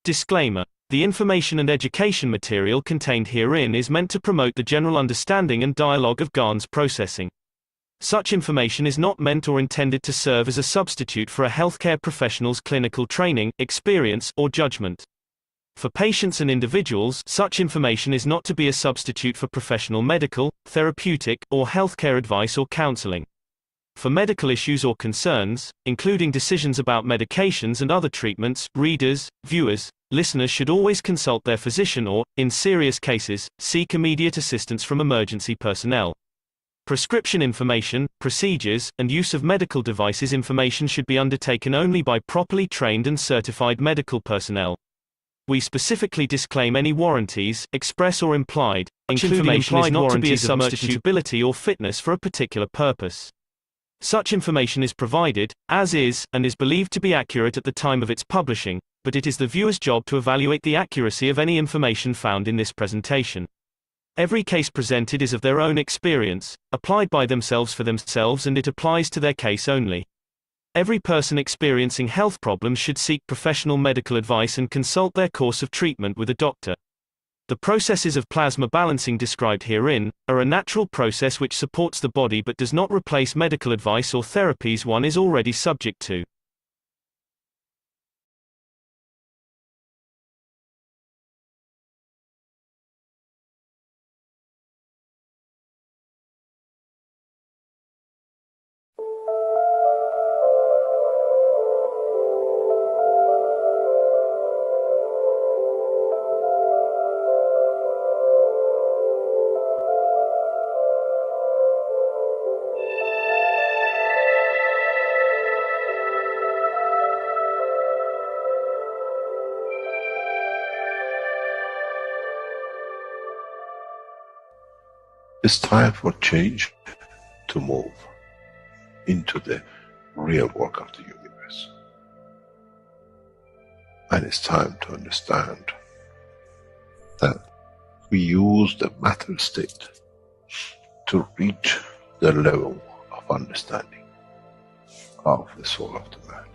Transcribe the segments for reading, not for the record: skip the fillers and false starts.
Disclaimer: the information and education material contained herein is meant to promote the general understanding and dialogue of GAN's processing. Such information is not meant or intended to serve as a substitute for a healthcare professional's clinical training, experience, or judgment. For patients and individuals, such information is not to be a substitute for professional medical, therapeutic, or healthcare advice or counseling. For medical issues or concerns, including decisions about medications and other treatments, readers, viewers, listeners should always consult their physician or, in serious cases, seek immediate assistance from emergency personnel. Prescription information, procedures, and use of medical devices information should be undertaken only by properly trained and certified medical personnel. We specifically disclaim any warranties, express or implied, including implied not to be a substitutability or fitness for a particular purpose. Such information is provided, as is, and is believed to be accurate at the time of its publishing, but it is the viewer's job to evaluate the accuracy of any information found in this presentation. Every case presented is of their own experience, applied by themselves for themselves, and it applies to their case only. Every person experiencing health problems should seek professional medical advice and consult their course of treatment with a doctor. The processes of plasma balancing described herein are a natural process which supports the body but does not replace medical advice or therapies one is already subject to. It's time for change to move into the real work of the universe. And it's time to understand that we use the matter state to reach the level of understanding of the soul of the man.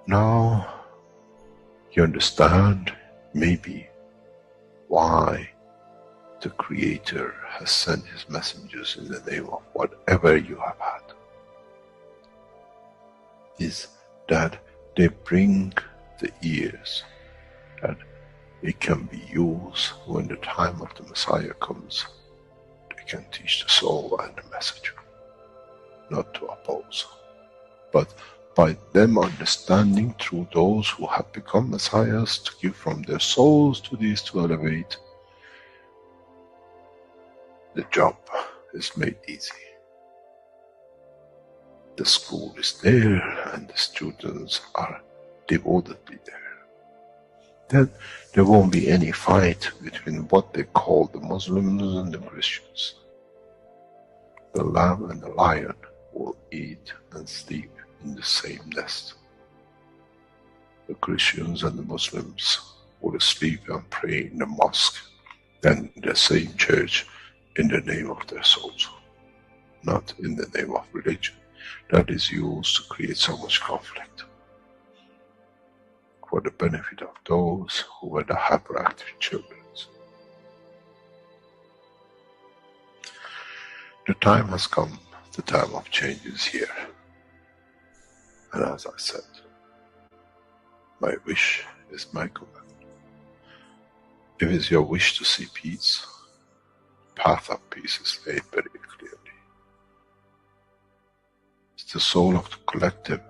Now you understand maybe why the Creator has sent His messengers in the name of whatever you have had. Is that they bring the ears, that it can be used when the time of the Messiah comes. They can teach the soul and the message, not to oppose, but by them understanding through those who have become messiahs to give from their souls to these to elevate, the job is made easy. The school is there and the students are devotedly there. Then there won't be any fight between what they call the Muslims and the Christians. The lamb and the lion will eat and sleep in the same nest. The Christians and the Muslims will sleep and pray in the mosque and in the same church in the name of their souls, not in the name of religion that is used to create so much conflict for the benefit of those who were the hyperactive children. The time has come, the time of change is here. And as I said, my wish is my command. If it's your wish to see peace, the path of peace is laid very clearly. It's the soul of the collective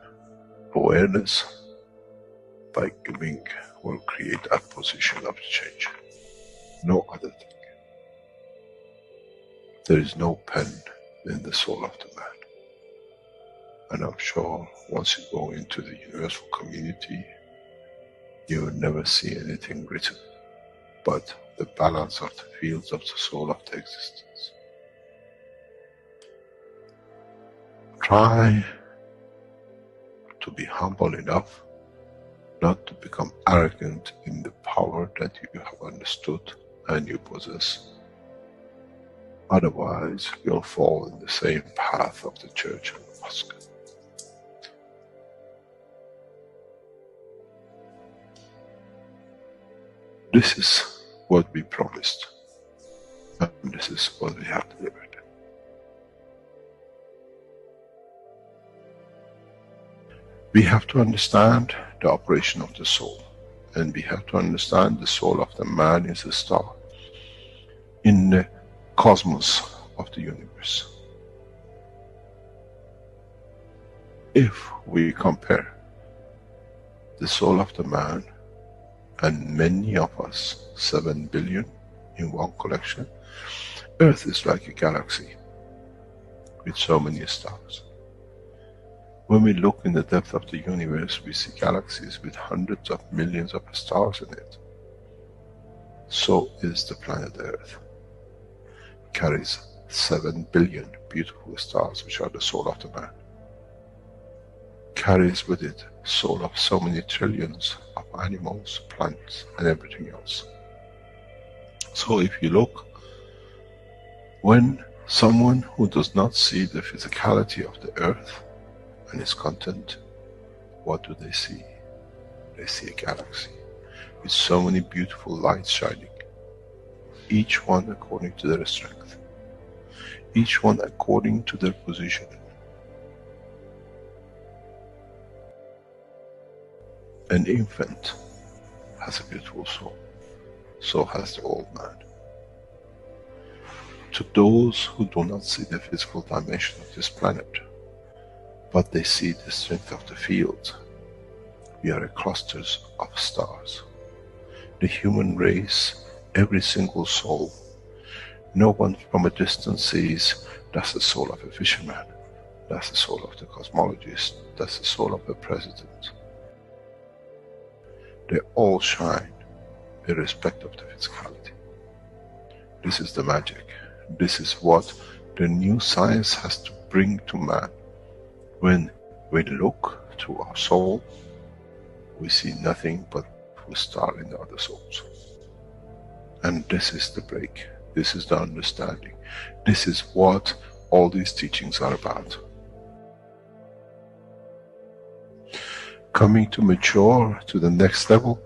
awareness. By giving will create that position of change. No other thing. There is no pen in the soul of the man. And I'm sure once you go into the universal community, you will never see anything written but the balance of the fields of the soul of the existence. Try to be humble enough not to become arrogant in the power that you have understood and you possess. Otherwise, you'll fall in the same path of the church and the mosque. This is what we promised, and this is what we have delivered. We have to understand the operation of the soul, and we have to understand the soul of the man is a star in the cosmos of the universe. If we compare the soul of the man and many of us, 7 billion in one collection, Earth is like a galaxy with so many stars. When we look in the depth of the universe, we see galaxies with hundreds of millions of stars in it. So is the planet Earth. It carries 7 billion beautiful stars, which are the soul of the man. Carries with it soul of so many trillions of animals, plants, and everything else. So if you look, when someone who does not see the physicality of the earth and its content, what do they see? They see a galaxy with so many beautiful lights shining, each one according to their strength, each one according to their position. An infant has a beautiful soul, so has the old man. To those who do not see the physical dimension of this planet, but they see the strength of the field, we are clusters of stars. The human race, every single soul, no one from a distance sees that's the soul of a fisherman, that's the soul of the cosmologist, that's the soul of the president. They all shine irrespective of the physicality. This is the magic. This is what the new science has to bring to man. When we look to our soul, we see nothing but a star in the other souls. And this is the break. This is the understanding. This is what all these teachings are about. Coming to mature to the next level,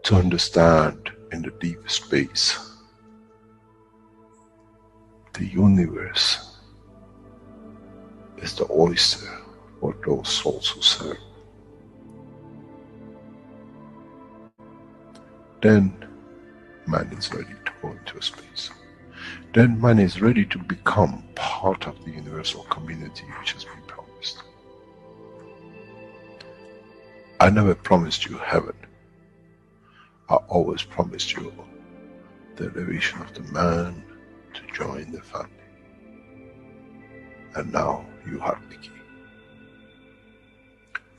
to understand in the deep space, the universe is the oyster for those souls who serve. Then man is ready to go into space. Then man is ready to become part of the universal community which has been promised. I never promised you heaven. I always promised you the elevation of the man to join the family. And now you have the key.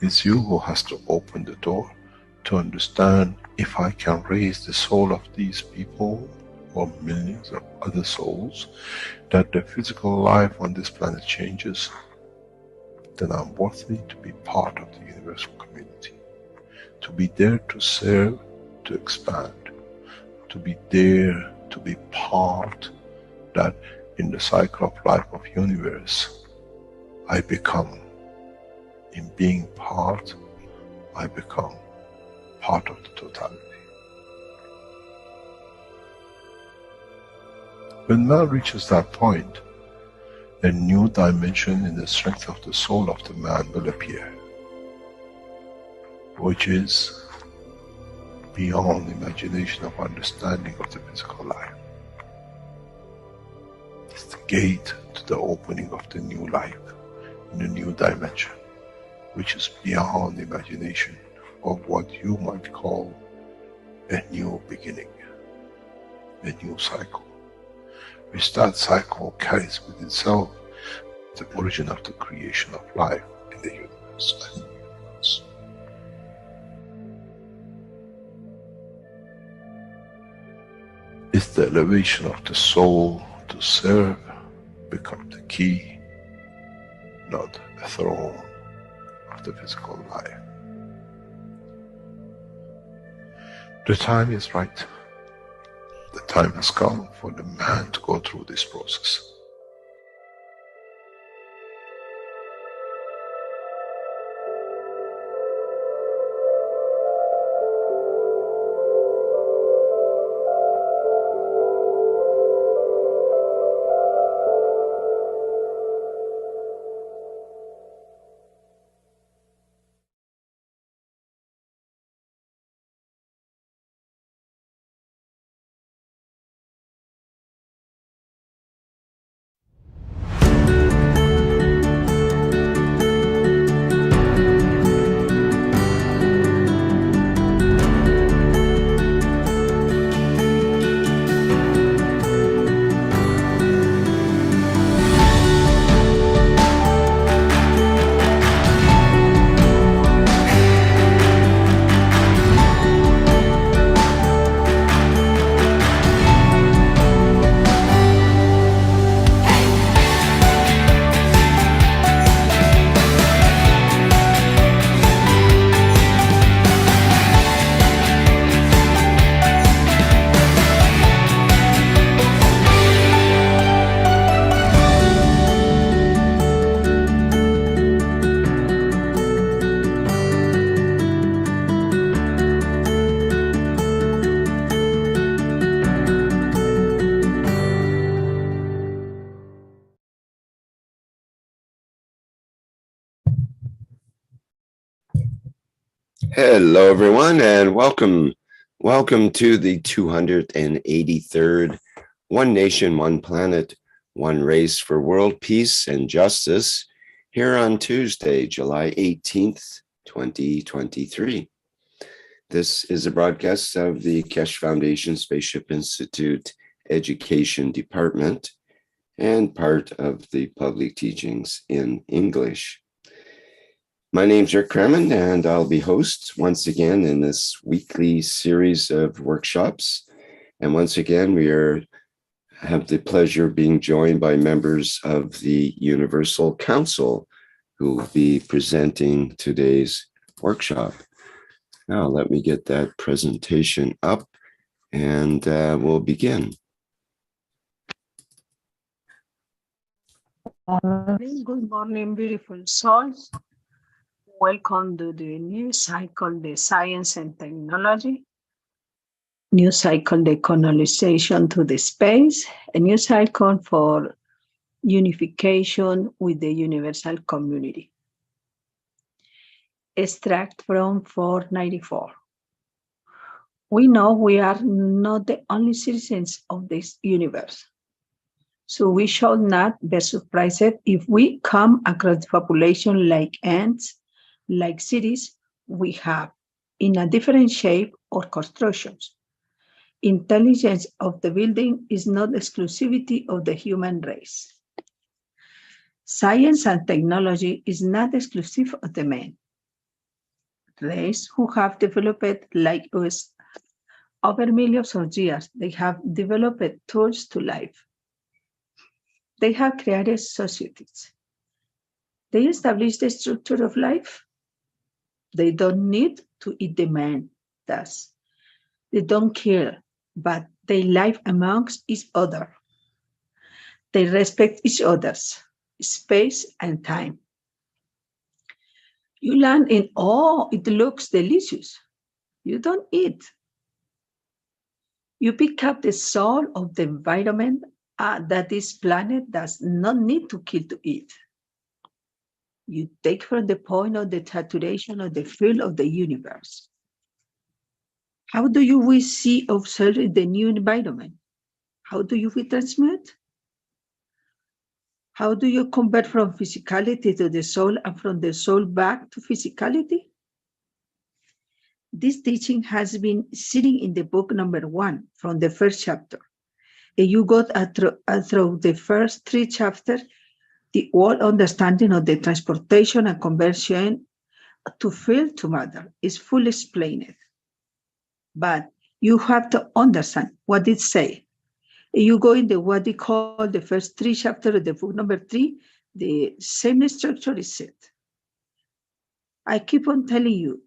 It's you who has to open the door to understand, if I can raise the soul of these people or millions of other souls, that the physical life on this planet changes, then I'm worthy to be part of the universal community. To be there to serve, to expand. To be there, to be part, that in the cycle of life of universe, I become, in being part, I become part of the totality. When man reaches that point, a new dimension in the strength of the soul of the man will appear, which is beyond imagination of understanding of the physical life. It's the gate to the opening of the new life, in a new dimension, which is beyond imagination of what you might call a new beginning, a new cycle, which that cycle carries with itself the origin of the creation of life in the universe. It's the elevation of the soul to serve become the key, not a throne of the physical life. The time is right. The time has come for the man to go through this process. Hello, everyone, and welcome. Welcome to the 283rd One Nation, One Planet, One Race for World Peace and Justice here on Tuesday, July 18th, 2023. This is a broadcast of the Keshe Foundation Spaceship Institute Education Department and part of the public teachings in English. My name's Rick Kremen, and I'll be host once again in this weekly series of workshops. And once again, we have the pleasure of being joined by members of the Universal Council who will be presenting today's workshop. Now, let me get that presentation up and we'll begin. Good morning, beautiful souls. Welcome to the new cycle, the science and technology. New cycle, the colonization to the space. A new cycle for unification with the universal community. Extract from 494. We know we are not the only citizens of this universe. So we should not be surprised if we come across population like ants, like cities we have in a different shape or constructions. Intelligence of the building is not exclusivity of the human race. Science and technology is not exclusive of the men. Race who have developed like us over millions of years, they have developed tools to life. They have created societies. They establish the structure of life. They don't need to eat the man, thus. They don't kill, but they live amongst each other. They respect each other's space and time. You land in, oh, it looks delicious. You don't eat. You pick up the soul of the environment that this planet does not need to kill to eat. You take from the point of the saturation of the field of the universe. How do we see observe the new environment? How do we transmit? How do you convert from physicality to the soul and from the soul back to physicality? This teaching has been sitting in the book number 1 from the first chapter. And you got through the first 3 chapters, the whole understanding of the transportation and conversion to field to matter is fully explained. But you have to understand what it says. You go in the what they call the first 3 chapters of the book number 3, the same structure is set. I keep on telling you,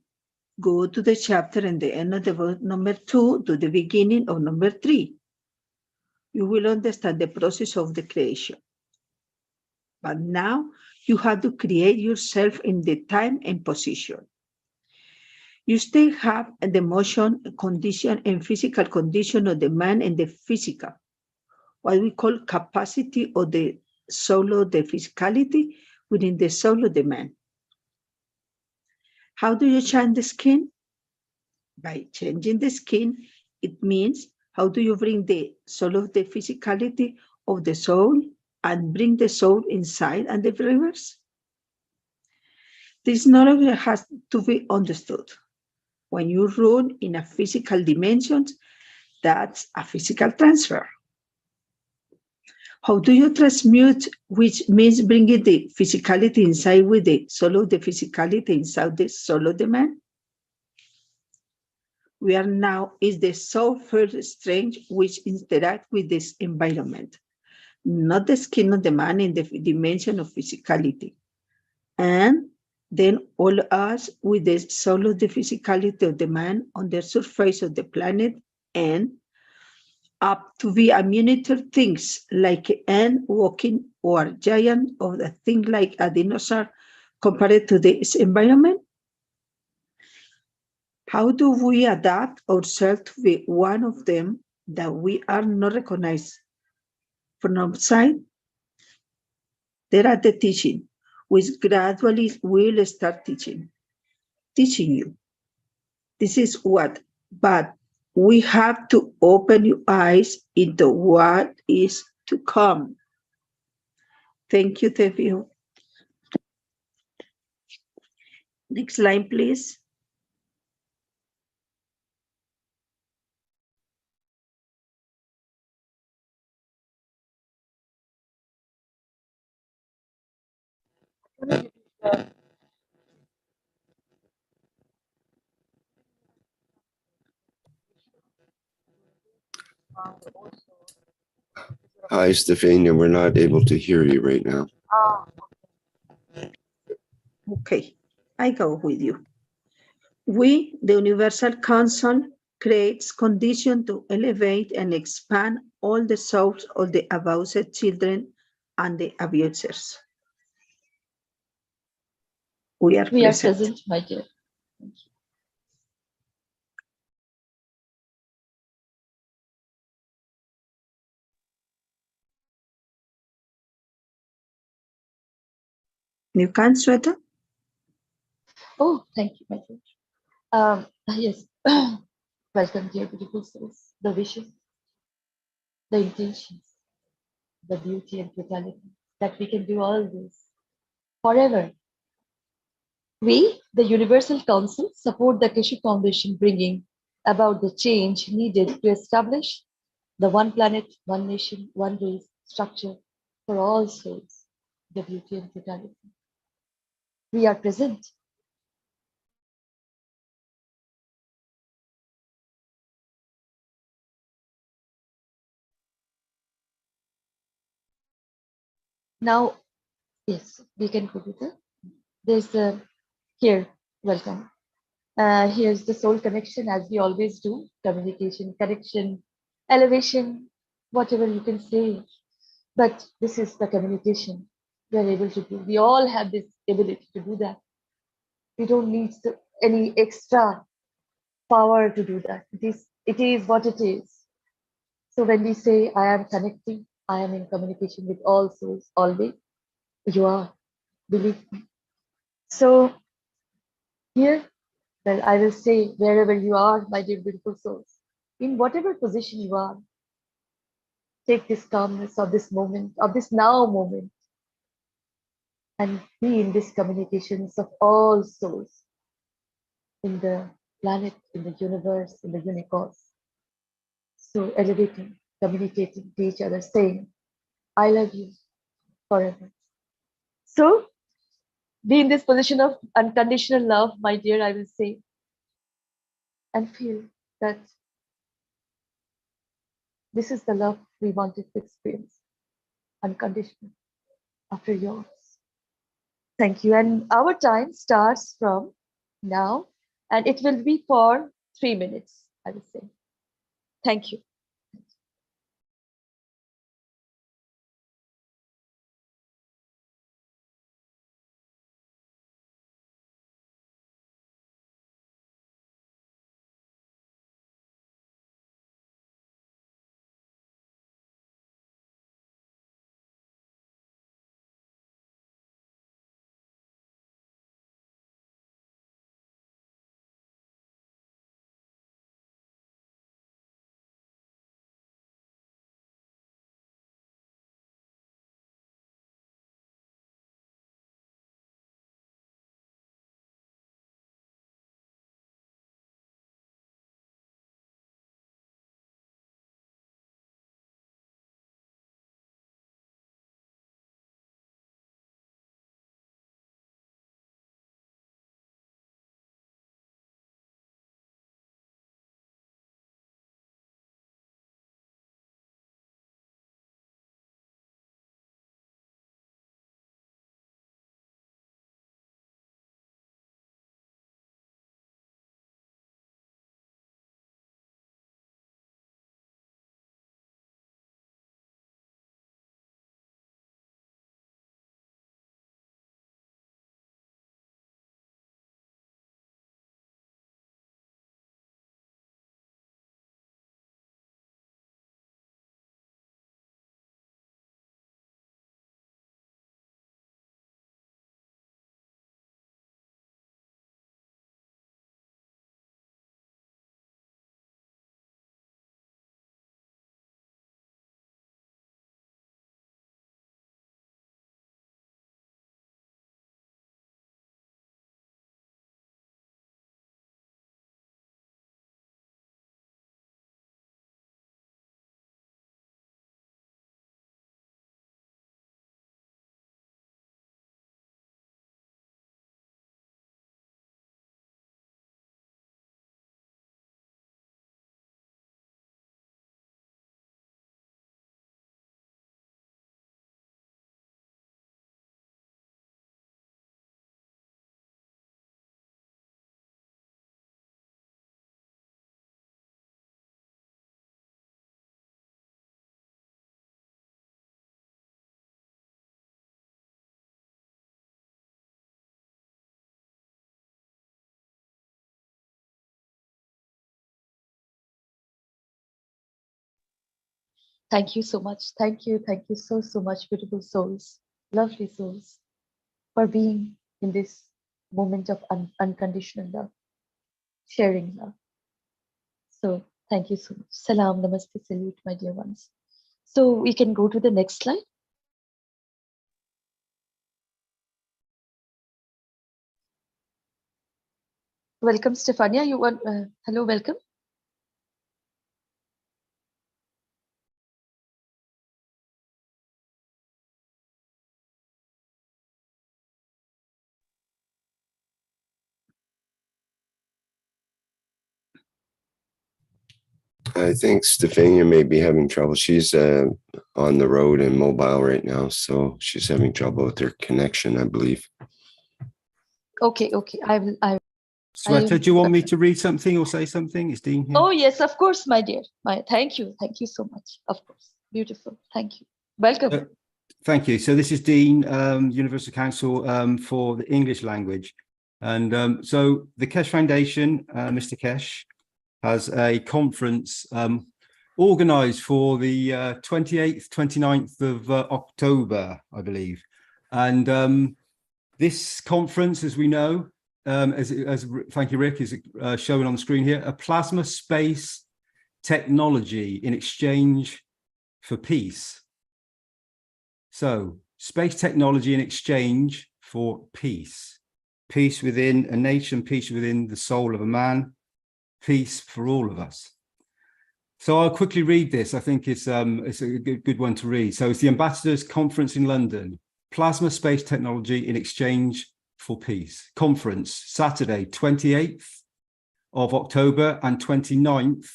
go to the chapter and the end of the book number 2 to the beginning of number 3. You will understand the process of the creation. But now you have to create yourself in the time and position. You still have the motion condition and physical condition of the man and the physical, what we call capacity of the soul of the physicality within the soul of the man. How do you change the skin? By changing the skin, it means how do you bring the soul of the physicality of the soul and bring the soul inside and the reverse? This knowledge has to be understood. When you run in a physical dimension, that's a physical transfer. How do you transmute, which means bringing the physicality inside with the soul of the physicality inside the soul of the man? We are now is the soul first strange which interact with this environment, not the skin of the man in the dimension of physicality. And then all us with the soul of the physicality of the man on the surface of the planet and up to be a miniature things like an walking or giant or a thing like a dinosaur compared to this environment? How do we adapt ourselves to be one of them that we are not recognized from outside? There are the teaching, which gradually will start teaching you. This is what, but we have to open your eyes into what is to come. Thank you, Tevio. Next line, please. Hi, Stefania. We're not able to hear you right now. Okay, I go with you. We, the Universal Council, creates conditions to elevate and expand all the souls of the abused children and the abusers. We are present, my dear. Thank you. You can, Sweta? Oh, thank you, my dear. Yes. Welcome, dear beautiful souls. The wishes, the intentions, the beauty and totality that we can do all this forever. We, the Universal Council, support the Keshe Foundation, bringing about the change needed to establish the one planet, one nation, one race structure for all souls, the beauty and totality. We are present. Now, yes, we can go to there's here, welcome. Here's the soul connection, as we always do, communication, connection, elevation, whatever you can say. But this is the communication we are able to do. We all have this ability to do that. We don't need any extra power to do that. It is what it is. So when we say, I am connecting, I am in communication with all souls, always, you are, believe me. So here, well, I will say, wherever you are, my dear beautiful souls, in whatever position you are, take this calmness of this moment, of this now moment, and be in this communications of all souls in the planet, in the universe, in the universe. So elevating, communicating to each other, saying, I love you forever. So be in this position of unconditional love, my dear, I will say, and feel that this is the love we wanted to experience, unconditional, after yours. Thank you. And our time starts from now, and it will be for 3 minutes, I will say. Thank you. Thank you so much. Thank you so much, beautiful souls, lovely souls, for being in this moment of unconditional love, sharing love. So thank you so much. Salam, namaste, salute, my dear ones. So we can go to the next slide. Welcome, Stefania. You want, hello, welcome. I think Stefania may be having trouble. She's on the road and mobile right now, so she's having trouble with her connection, I believe. Okay, I will. Sweta, do you want me to read something or say something? Is Dean here? Oh yes, of course, my dear. Thank you so much. Of course, beautiful. Thank you. Welcome. Thank you. So this is Dean, Universal Council for the English language, and so the Keshe Foundation, Mr. Keshe, has a conference organised for the 28th, 29th of October, I believe, and this conference, as we know, as thank you, Rick, is showing on the screen here, a plasma space technology in exchange for peace. So space technology in exchange for peace. Peace within a nation, peace within the soul of a man, peace for all of us. So I'll quickly read this. I think it's a good one to read. So it's the Ambassadors Conference in London, Plasma Space Technology in Exchange for Peace. Conference, Saturday, 28th of October and 29th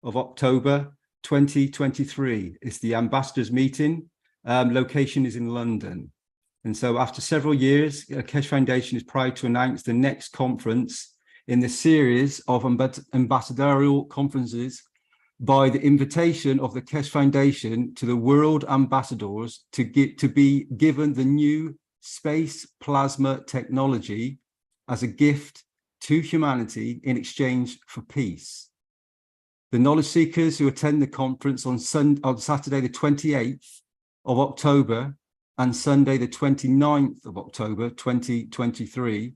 of October, 2023. It's the Ambassadors meeting. Location is in London. And so after several years, Keshe Foundation is proud to announce the next conference in the series of ambassadorial conferences by the invitation of the Keshe Foundation to the world ambassadors to be given the new space plasma technology as a gift to humanity in exchange for peace. The knowledge seekers who attend the conference on Saturday the 28th of October and Sunday the 29th of October 2023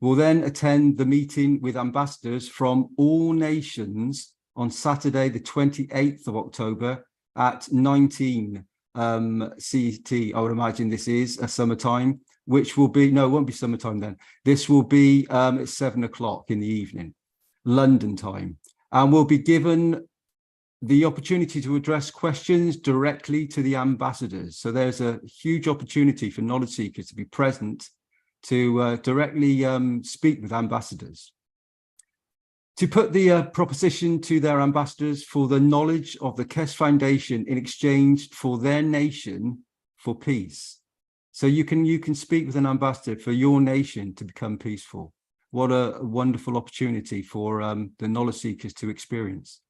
will then attend the meeting with ambassadors from all nations on Saturday the 28th of October at 19 CET. I would imagine this is a summertime, which will be, no, it won't be summertime then. This will be at 7 o'clock in the evening, London time. And we'll be given the opportunity to address questions directly to the ambassadors. So there's a huge opportunity for knowledge seekers to be present to directly speak with ambassadors. To put the proposition to their ambassadors for the knowledge of the Keshe Foundation in exchange for their nation for peace. So you can speak with an ambassador for your nation to become peaceful. What a wonderful opportunity for the knowledge seekers to experience.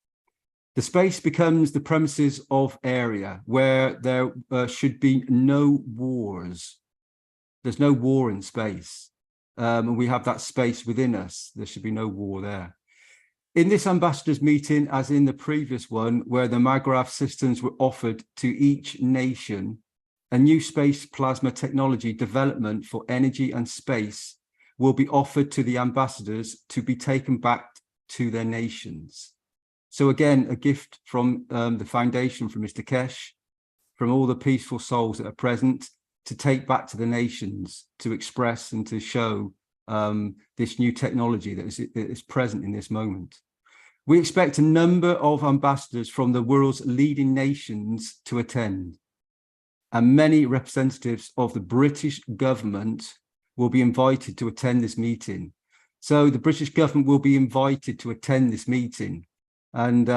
The space becomes the premises of area where there should be no wars. There's no war in space. And we have that space within us. There should be no war there. In this ambassadors meeting, as in the previous one, where the MAGRAF systems were offered to each nation, a new space plasma technology development for energy and space will be offered to the ambassadors to be taken back to their nations. So again, a gift from the foundation, from Mr. Keshe, from all the peaceful souls that are present, to take back to the nations, to express and to show this new technology that is present in this moment. We expect a number of ambassadors from the world's leading nations to attend, and many representatives of the British government will be invited to attend this meeting. So the British government will be invited to attend this meeting, and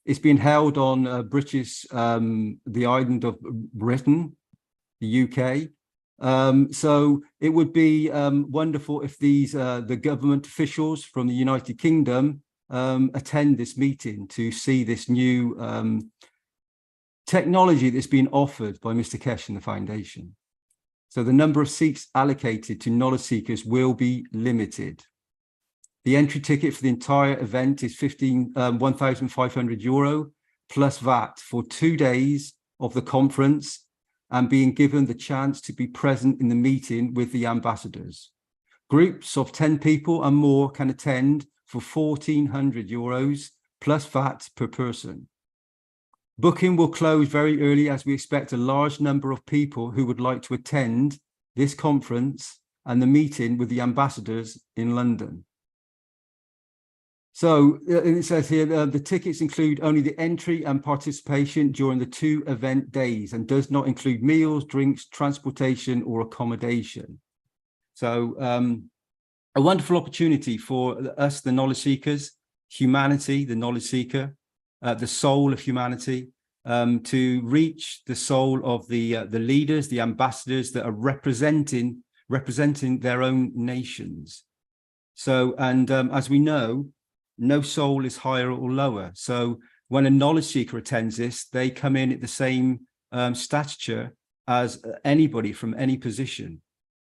it's been held on the island of Britain, the UK. So it would be wonderful if the government officials from the United Kingdom attend this meeting to see this new technology that's been offered by Mr. Keshe and the foundation. So the number of seats allocated to knowledge seekers will be limited. The entry ticket for the entire event is €1,500 plus VAT for 2 days of the conference and being given the chance to be present in the meeting with the ambassadors. Groups of 10 people and more can attend for €1,400 plus VAT per person. Booking will close very early as we expect a large number of people who would like to attend this conference and the meeting with the ambassadors in London. So it says here, the tickets include only the entry and participation during the 2 event days and does not include meals, drinks, transportation or accommodation. So a wonderful opportunity for us, the knowledge seekers, humanity, the knowledge seeker, the soul of humanity, to reach the soul of the leaders, the ambassadors that are representing their own nations. So, and as we know, no soul is higher or lower. So when a knowledge seeker attends this, they come in at the same stature as anybody from any position.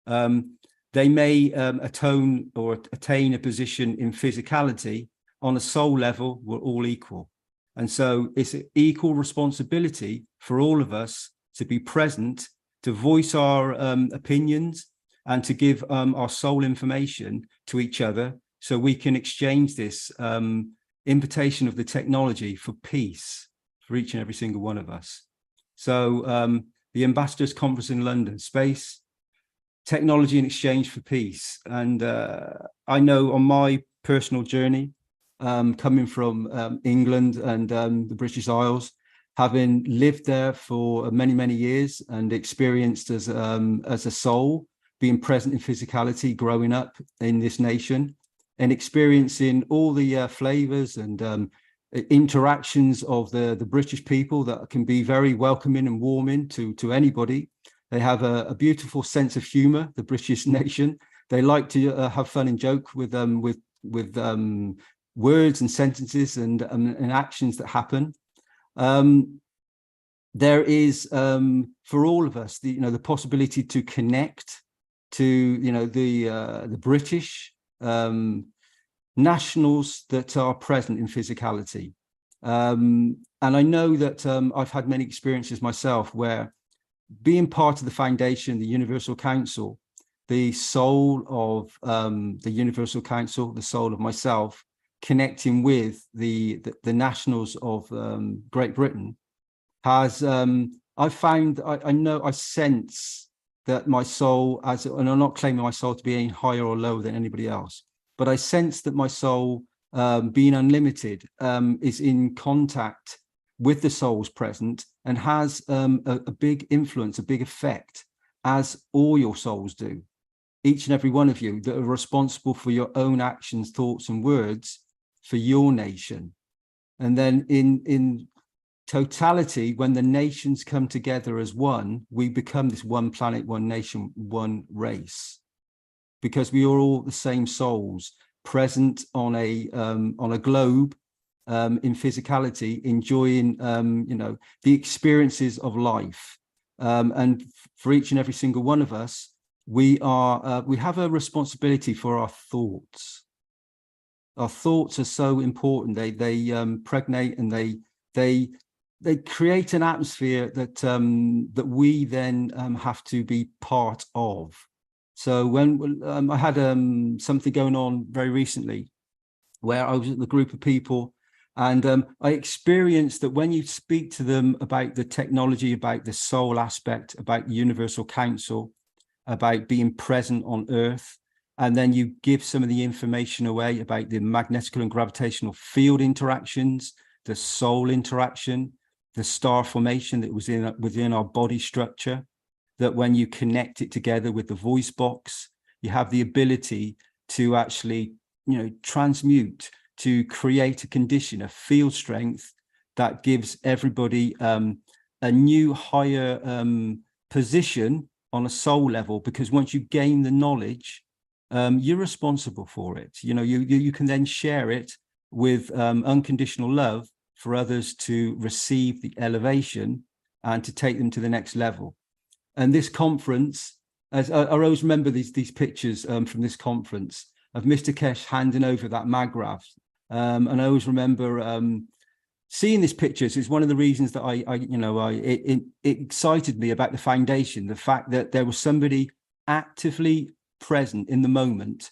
They may attain a position in physicality. On a soul level, we're all equal. And so it's an equal responsibility for all of us to be present, to voice our opinions and to give our soul information to each other, so we can exchange this invitation of the technology for peace for each and every single one of us. So the Ambassadors Conference in London, space, technology in exchange for peace. And I know on my personal journey, coming from England and the British Isles, having lived there for many, many years and experienced as a soul, being present in physicality, growing up in this nation, and experiencing all the flavors and interactions of the British people that can be very welcoming and warming to anybody. They have a beautiful sense of humor, the British nation. They like to have fun and joke with words and sentences and actions that happen. There is for all of us the possibility to connect to the British nationals that are present in physicality. And I know that I've had many experiences myself where, being part of the foundation, the Universal Council, the soul of the Universal Council, the soul of myself, connecting with the nationals of Great Britain, has I sense that my soul, and I'm not claiming my soul to be any higher or lower than anybody else, but I sense that my soul, being unlimited, is in contact with the souls present and has a big influence, a big effect, as all your souls do. Each and every one of you that are responsible for your own actions, thoughts and words for your nation. And then in totality, when the nations come together as one, we become this one planet, one nation, one race, because we are all the same souls present on a globe, in physicality, enjoying the experiences of life. And for each and every single one of us, we have a responsibility for our thoughts. Our thoughts are so important. They pregnate and they create an atmosphere that we then have to be part of. So when I had something going on very recently where I was with a group of people, and I experienced that when you speak to them about the technology, about the soul aspect, about the Universal Council, about being present on Earth, and then you give some of the information away about the magnetical and gravitational field interactions, the soul interaction, the star formation that was within our body structure, that when you connect it together with the voice box, you have the ability to actually, transmute, to create a condition of field strength that gives everybody a new higher position on a soul level, because once you gain the knowledge, you're responsible for it. You can then share it with unconditional love for others to receive the elevation and to take them to the next level. And this conference, as I always remember these pictures from this conference of Mr. Keshe handing over that magrav. And I always remember seeing these pictures is one of the reasons that it excited me about the foundation, the fact that there was somebody actively present in the moment,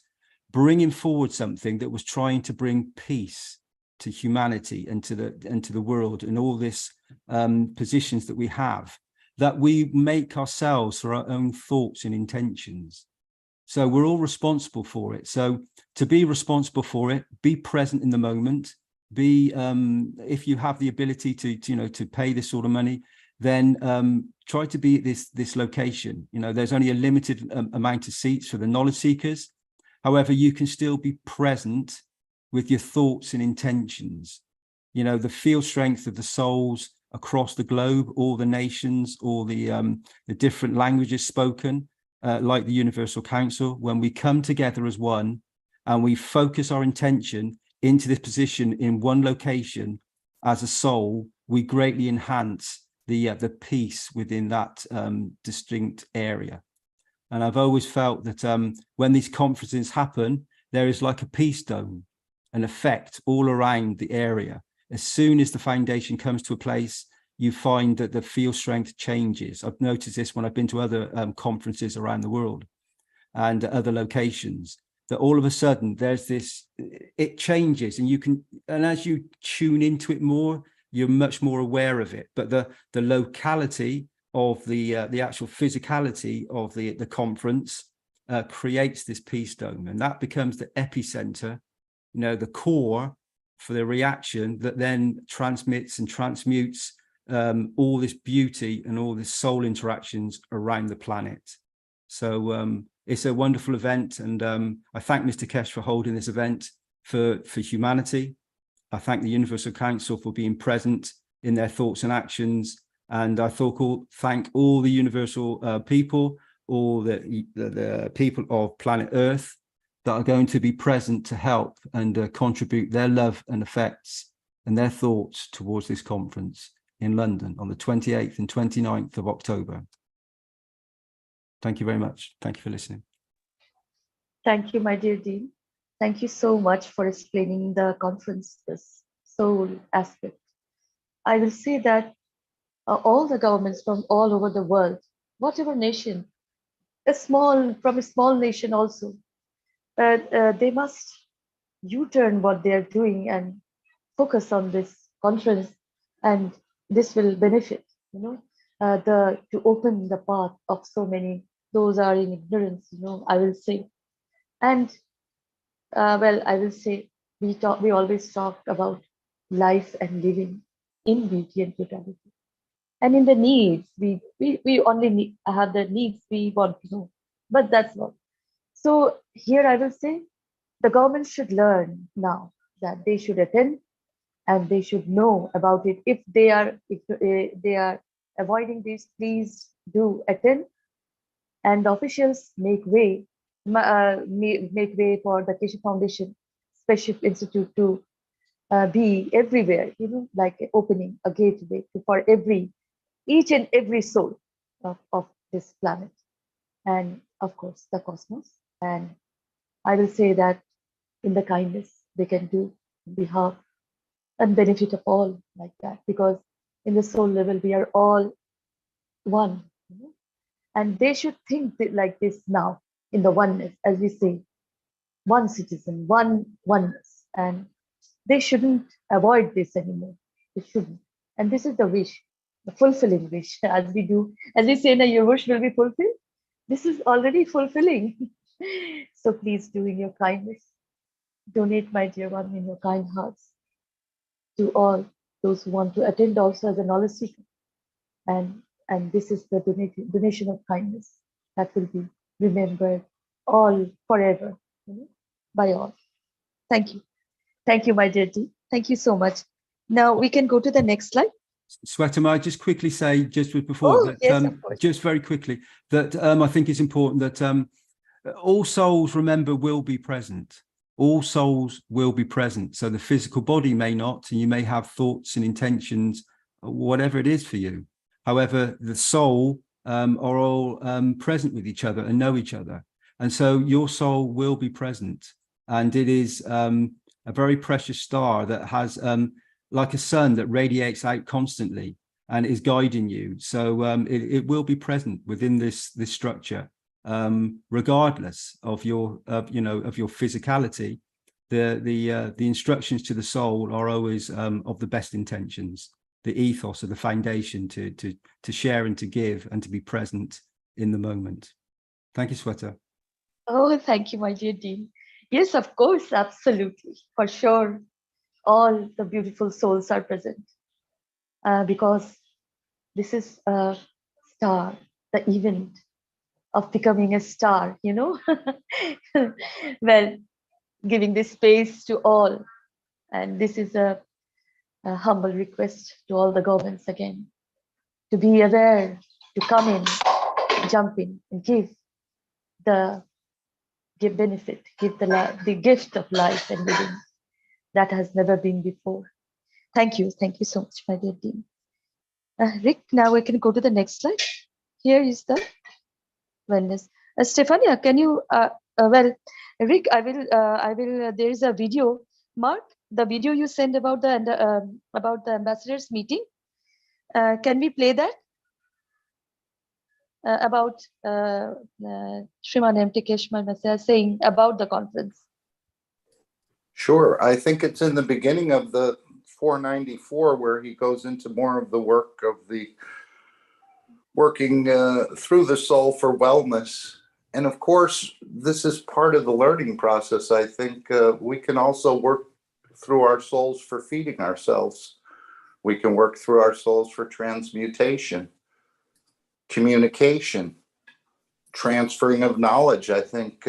bringing forward something that was trying to bring peace to humanity and to the world, and all this positions that we have, that we make ourselves for our own thoughts and intentions. So we're all responsible for it. So to be responsible for it, be present in the moment, be if you have the ability to pay this sort of money, then try to be at this location. There's only a limited amount of seats for the knowledge seekers. However, you can still be present with your thoughts and intentions. The field strength of the souls across the globe, all the nations, all the different languages spoken, like the Universal Council, when we come together as one and we focus our intention into this position in one location as a soul, we greatly enhance the peace within that distinct area. And I've always felt that when these conferences happen, there is like a peace dome, an effect all around the area. As soon as the foundation comes to a place, you find that the field strength changes. I've noticed this when I've been to other conferences around the world and other locations, that all of a sudden there's this, it changes, and as you tune into it more, you're much more aware of it. But the locality of the actual physicality of the conference creates this peace dome, and that becomes the epicenter, the core for the reaction that then transmits and transmutes all this beauty and all this soul interactions around the planet. So it's a wonderful event, and I thank Mr. Keshe for holding this event for humanity. I thank the Universal Council for being present in their thoughts and actions, and I thank all the universal people, all the people of planet Earth that are going to be present to help and contribute their love and effects and their thoughts towards this conference in London on the 28th and 29th of October. Thank you very much. Thank you for listening. Thank you, my dear Dean. Thank you so much for explaining the conference, this soul aspect. I will say that all the governments from all over the world, whatever nation, from a small nation also, they must U-turn what they are doing and focus on this conference, and this will benefit, to open the path of so many, those are in ignorance, I will say. And well, I will say, we always talk about life and living in beauty and totality. And in the needs, we only have the needs we want to know, but that's not. So here I will say, the government should learn now that they should attend and they should know about it. If they are avoiding this, please do attend. And the officials make way for the Keshe Foundation Spaceship Institute to be everywhere, like opening a gateway for each and every soul of this planet, and of course the cosmos. And I will say that in the kindness they can do on behalf and benefit of all, like that, because in the soul level we are all one, and they should think like this now, in the oneness, as we say, one citizen, oneness, and they shouldn't avoid this anymore. They shouldn't. And this is the wish, the fulfilling wish, as we say, now your wish will be fulfilled. This is already fulfilling. So please do in your kindness, donate, my dear one, in your kind hearts to all those who want to attend also as a knowledge seeker. And this is the donation of kindness that will be remembered all forever, by all. Thank you. Thank you, my dear Dee. Thank you so much. Now we can go to the next slide. Swetam, I just quickly say, just very quickly, that I think it's important that all souls, remember, will be present. All souls will be present. So the physical body may not, and you may have thoughts and intentions, whatever it is for you. However, the soul are all present with each other and know each other. And so your soul will be present. And it is a very precious star that has like a sun that radiates out constantly and is guiding you. So it will be present within this structure, regardless of your physicality. The instructions to the soul are always of the best intentions. The ethos of the foundation to share and to give and to be present in the moment. Thank you, Sweta. Oh, thank you, my dear Dean. Yes, of course, absolutely, for sure. All the beautiful souls are present because this is a star, the event of becoming a star, you know. Well, giving this space to all. And this is a humble request to all the governments again, to be aware, to come in, jump in, and give benefit, give the gift of life and living that has never been before. Thank you so much, my dear Dean. Rick, now we can go to the next slide. Here is the wellness. Stefania, can you? Well, Rick, I will. There is a video. Mark, the video you sent about the ambassadors meeting. Can we play that? About Shriman M. Keshe saying about the conference. Sure. I think it's in the beginning of the 494 where he goes into more of the work of the working through the soul for wellness. And of course, this is part of the learning process. I think we can also work through our souls for feeding ourselves. We can work through our souls for transmutation, communication, transferring of knowledge, I think,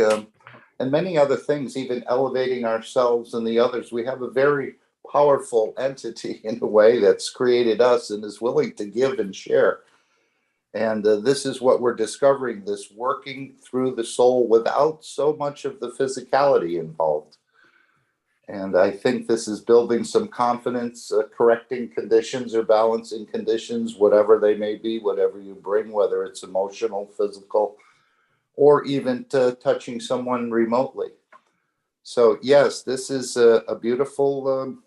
and many other things, even elevating ourselves and the others. We have a very powerful entity in a way that's created us and is willing to give and share. And this is what we're discovering, this working through the soul without so much of the physicality involved. And I think this is building some confidence, correcting conditions or balancing conditions, whatever they may be, whatever you bring, whether it's emotional, physical, or even touching someone remotely. So yes, this is a beautiful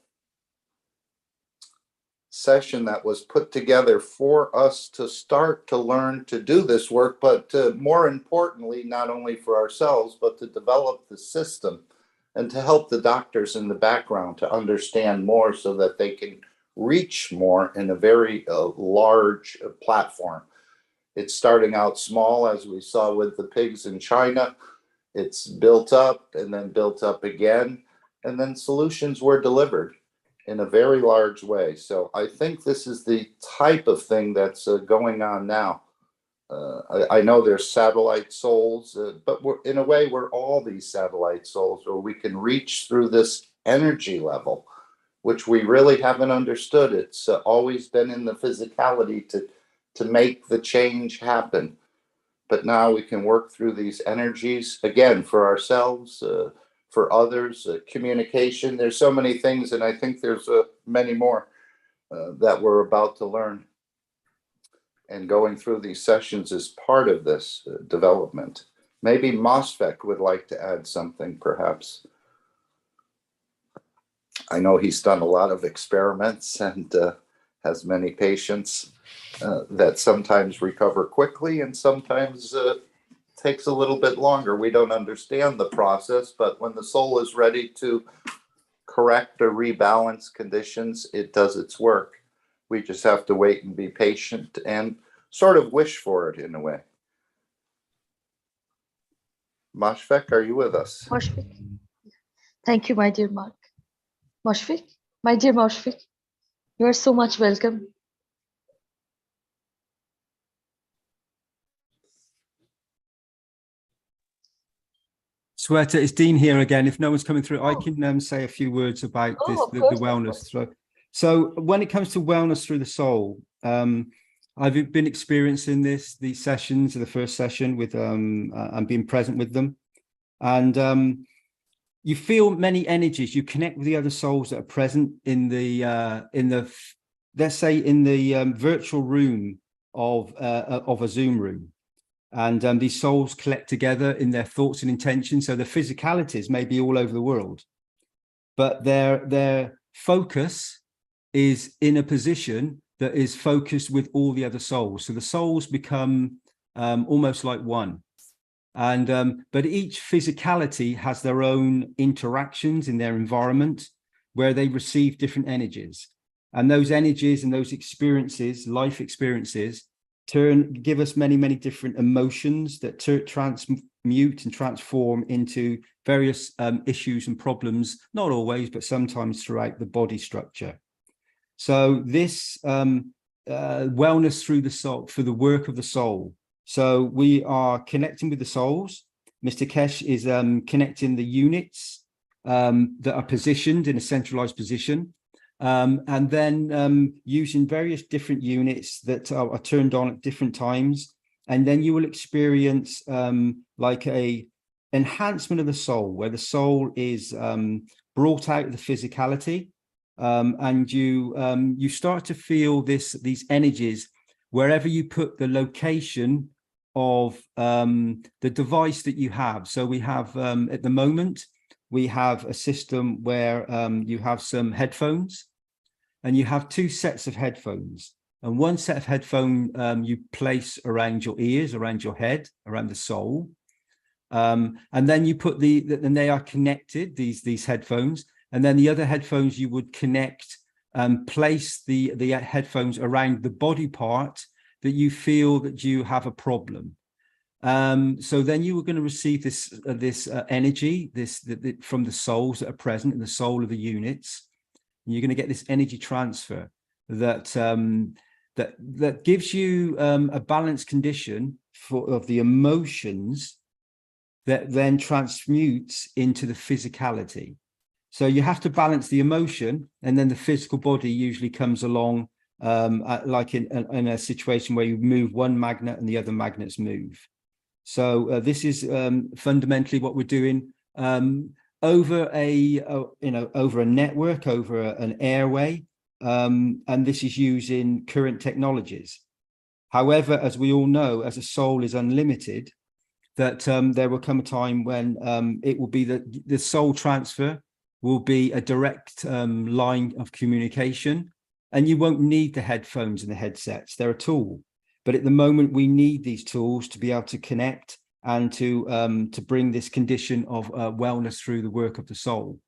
session that was put together for us to start to learn to do this work, but more importantly, not only for ourselves, but to develop the system and to help the doctors in the background to understand more so that they can reach more in a very large platform. It's starting out small, as we saw with the pigs in China. It's built up and then built up again, and then solutions were delivered in a very large way. So I think this is the type of thing that's going on now. I know there's satellite souls, but in a way, we're all these satellite souls, or we can reach through this energy level, which we really haven't understood. It's always been in the physicality to make the change happen. But now we can work through these energies, again, for ourselves, for others, communication. There's so many things, and I think there's many more that we're about to learn. And going through these sessions is part of this development. Maybe Mosfek would like to add something, perhaps. I know he's done a lot of experiments and has many patients that sometimes recover quickly and sometimes takes a little bit longer. We don't understand the process, but when the soul is ready to correct or rebalance conditions, it does its work. We just have to wait and be patient and sort of wish for it in a way. Moshfik, are you with us? Moshfik. Thank you, my dear Mark. Moshfik, my dear Moshfik, you are so much welcome. Sweta, it's Dean here again. If no one's coming through, I can say a few words about this, the wellness. So when it comes to wellness through the soul, I've been experiencing these sessions, the first session with and being present with them. And you feel many energies, you connect with the other souls that are present in the let's say in the virtual room of a Zoom room. And these souls collect together in their thoughts and intentions. So the physicalities may be all over the world, but their focus is in a position that is focused with all the other souls. So the souls become almost like one. And but each physicality has their own interactions in their environment where they receive different energies. And those energies and those experiences, life experiences, give us many, many different emotions that transmute and transform into various issues and problems, not always, but sometimes throughout the body structure. So this wellness through the soul, for the work of the soul. So we are connecting with the souls. Mr. Keshe is connecting the units that are positioned in a centralized position. And then using various different units that are turned on at different times. And then you will experience like a enhancement of the soul, where the soul is brought out of the physicality. And you start to feel these energies wherever you put the location of the device that you have. So we have at the moment, we have a system where you have some headphones, and you have two sets of headphones. And one set of headphone you place around your ears, around your head, around the soul. And then you put and they are connected, these headphones. And then the other headphones you would connect and place the headphones around the body part that you feel that you have a problem. So then you are going to receive this energy, from the souls that are present in the soul of the units. And you're going to get this energy transfer that that gives you a balanced condition of the emotions that then transmutes into the physicality. So you have to balance the emotion, and then the physical body usually comes along like in a situation where you move one magnet and the other magnets move. So this is fundamentally what we're doing over over a network, over an airway, and this is using current technologies. However, as we all know, as a soul is unlimited, that there will come a time when it will be that the soul transfer will be a direct line of communication, and you won't need the headphones and the headsets. They're a tool. But at the moment, we need these tools to be able to connect and to bring this condition of wellness through the work of the soul.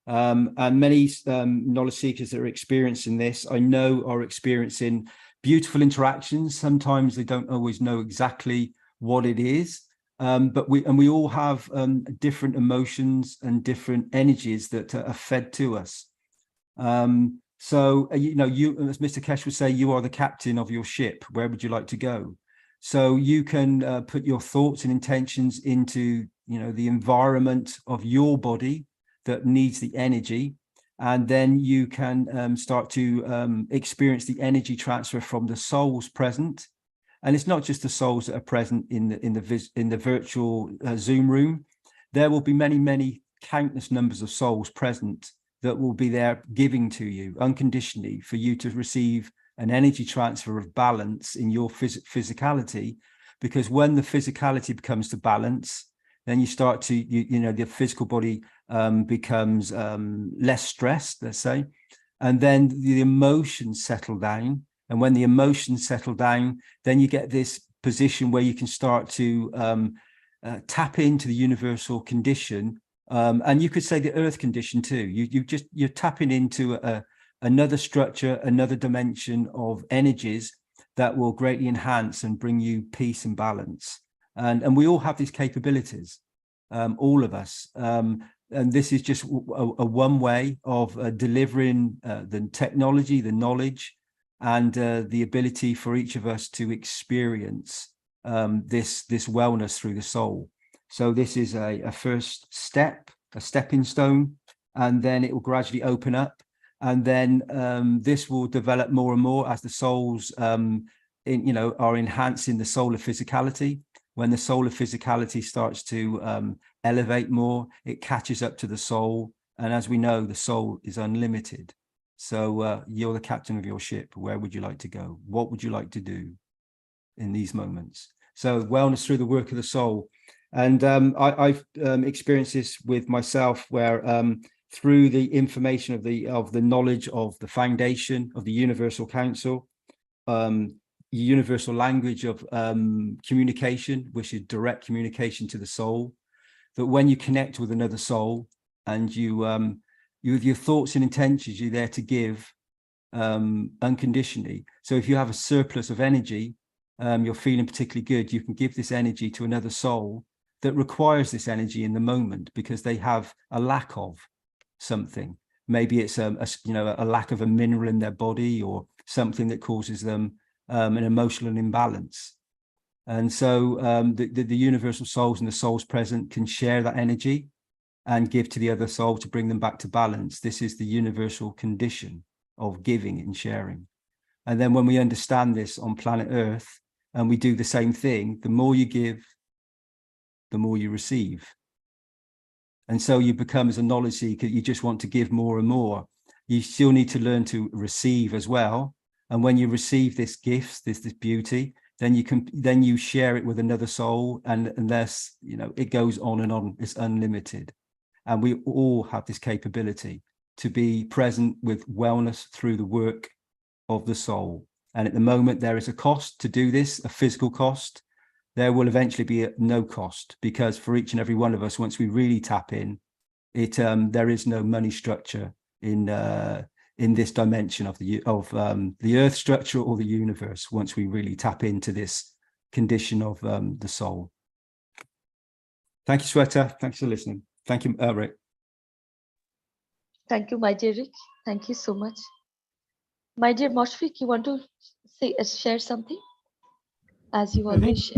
And many knowledge seekers that are experiencing this, I know, are experiencing beautiful interactions. Sometimes they don't always know exactly what it is, but we all have different emotions and different energies that are fed to us. So, you, as Mr. Keshe would say, you are the captain of your ship. Where would you like to go? So you can put your thoughts and intentions into, the environment of your body that needs the energy. And then you can start to experience the energy transfer from the souls present. And it's not just the souls that are present in the virtual Zoom room. There will be many, many countless numbers of souls present that will be there giving to you unconditionally for you to receive an energy transfer of balance in your physicality. Because when the physicality becomes to balance, then you start to, the physical body becomes less stressed, let's say, and then the emotions settle down. And when the emotions settle down, then you get this position where you can start to tap into the universal condition. And you could say the earth condition too. You're tapping into another structure, another dimension of energies that will greatly enhance and bring you peace and balance. And we all have these capabilities, all of us. And this is just a one way of delivering the technology, the knowledge, and the ability for each of us to experience this wellness through the soul. So this is a first step, a stepping stone, and then it will gradually open up. And then this will develop more and more as the souls, are enhancing the solar physicality. When the solar physicality starts to elevate more, it catches up to the soul. And as we know, the soul is unlimited. So you're the captain of your ship. Where would you like to go? What would you like to do in these moments? So wellness through the work of the soul. And I've experienced this with myself, where through the information of the knowledge of the foundation, of the Universal Council, universal language of communication, which is direct communication to the soul, that when you connect with another soul and you with your thoughts and intentions, you're there to give unconditionally. So if you have a surplus of energy, you're feeling particularly good, you can give this energy to another soul that requires this energy in the moment because they have a lack of something. Maybe it's a lack of a mineral in their body, or something that causes them an emotional imbalance. And so the universal souls and the souls present can share that energy and give to the other soul to bring them back to balance. This is the universal condition of giving and sharing. And then when we understand this on planet Earth, and we do the same thing, the more you give, the more you receive. And so you become, as a knowledge seeker, you just want to give more and more. You still need to learn to receive as well. And when you receive this gift, this beauty, then you share it with another soul, and unless it goes on and on, it's unlimited. And we all have this capability to be present with wellness through the work of the soul. And at the moment, there is a cost to do this, a physical cost. There will eventually be no cost, because for each and every one of us, once we really tap in, there is no money structure in this dimension of the earth structure or the universe, once we really tap into this condition of the soul. Thank you, Sweta. Thanks for listening. Thank you, Rick. Thank you, my dear Rick. Thank you so much. My dear Moshfik, you want to share something? As you always share.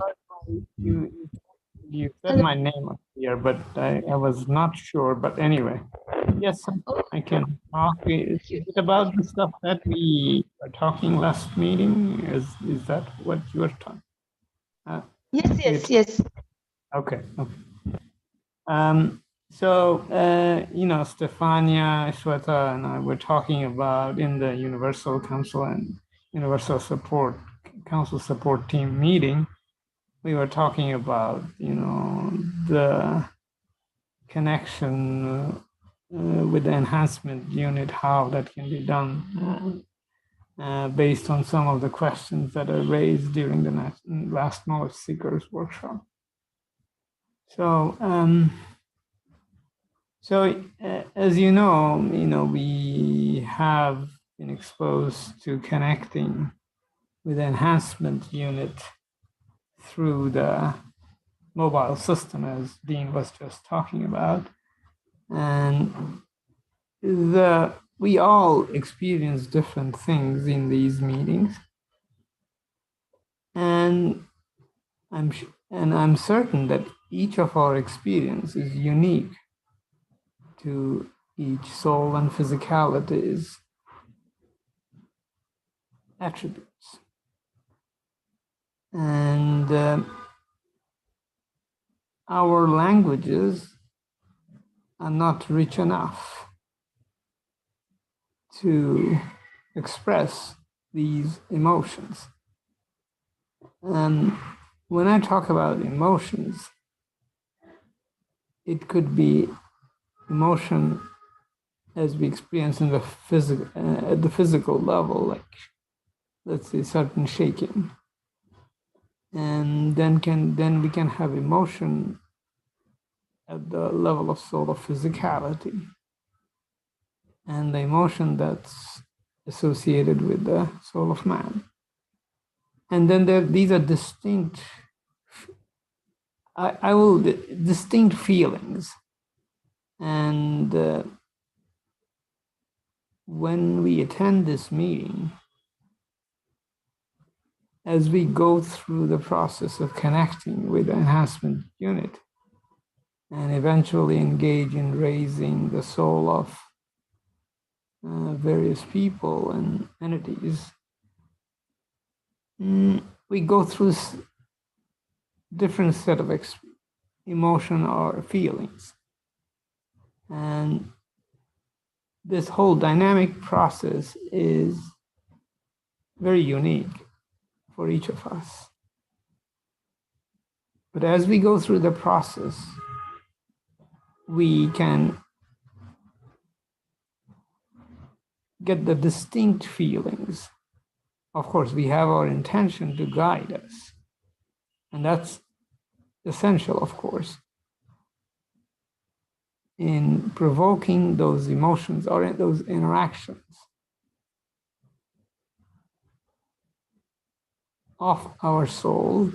You said my name up here, but I was not sure. But anyway, yes, I can talk. Is it about the stuff that we were talking last meeting? Is that what you were talking? Yes. Okay. So Stefania, Shweta, and I were talking about in the Universal Council and Universal Support Council Support Team meeting. We were talking about, the connection with the enhancement unit, how that can be done based on some of the questions that are raised during the last Knowledge Seekers workshop. So, as you know, we have been exposed to connecting with the enhancement unit through the mobile system, as Dean was just talking about. And we all experience different things in these meetings. And I'm certain that each of our experience is unique to each soul and physicality's attributes. And our languages are not rich enough to express these emotions. And when I talk about emotions, it could be emotion as we experience in the physical, at the physical level, like let's say certain shaking. And then we can have emotion at the level of sort of physicality, and the emotion that's associated with the soul of man. And then these are distinct, distinct feelings. And when we attend this meeting, as we go through the process of connecting with the enhancement unit and eventually engage in raising the soul of various people and entities, we go through different set of emotion or feelings. And this whole dynamic process is very unique for each of us. But as we go through the process, we can get the distinct feelings. Of course, we have our intention to guide us, and that's essential, of course, in provoking those emotions or in those interactions of our soul,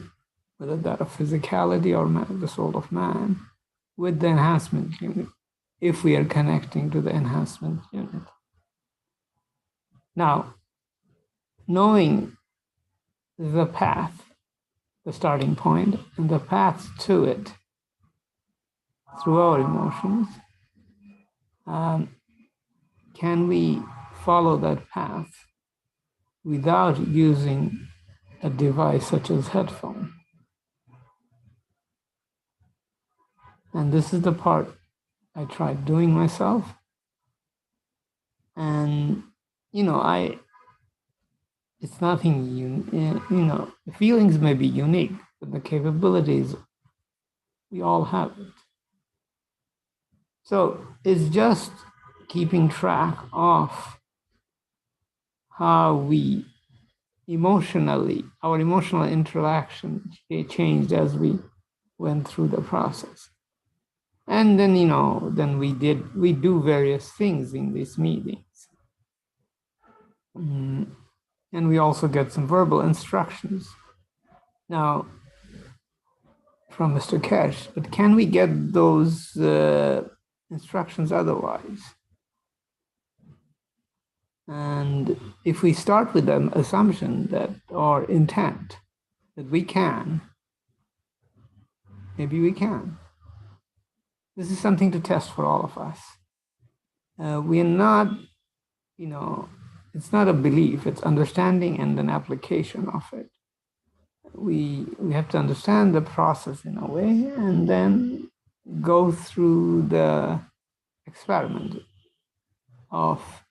whether that of physicality or the soul of man, with the enhancement unit, if we are connecting to the enhancement unit. Now, knowing the path, the starting point, and the path to it through our emotions, can we follow that path without using a device such as headphone? And this is the part I tried doing myself. And, it's nothing, the feelings may be unique, but the capabilities, we all have it. So it's just keeping track of how we our emotional interaction changed as we went through the process. And then, then we do various things in these meetings. And we also get some verbal instructions. Now, from Mr. Keshe, but can we get those instructions otherwise? And if we start with an assumption that, or intent, that we can, maybe we can. This is something to test for all of us. We are not, it's not a belief, it's understanding and an application of it. We have to understand the process in a way and then go through the experiment of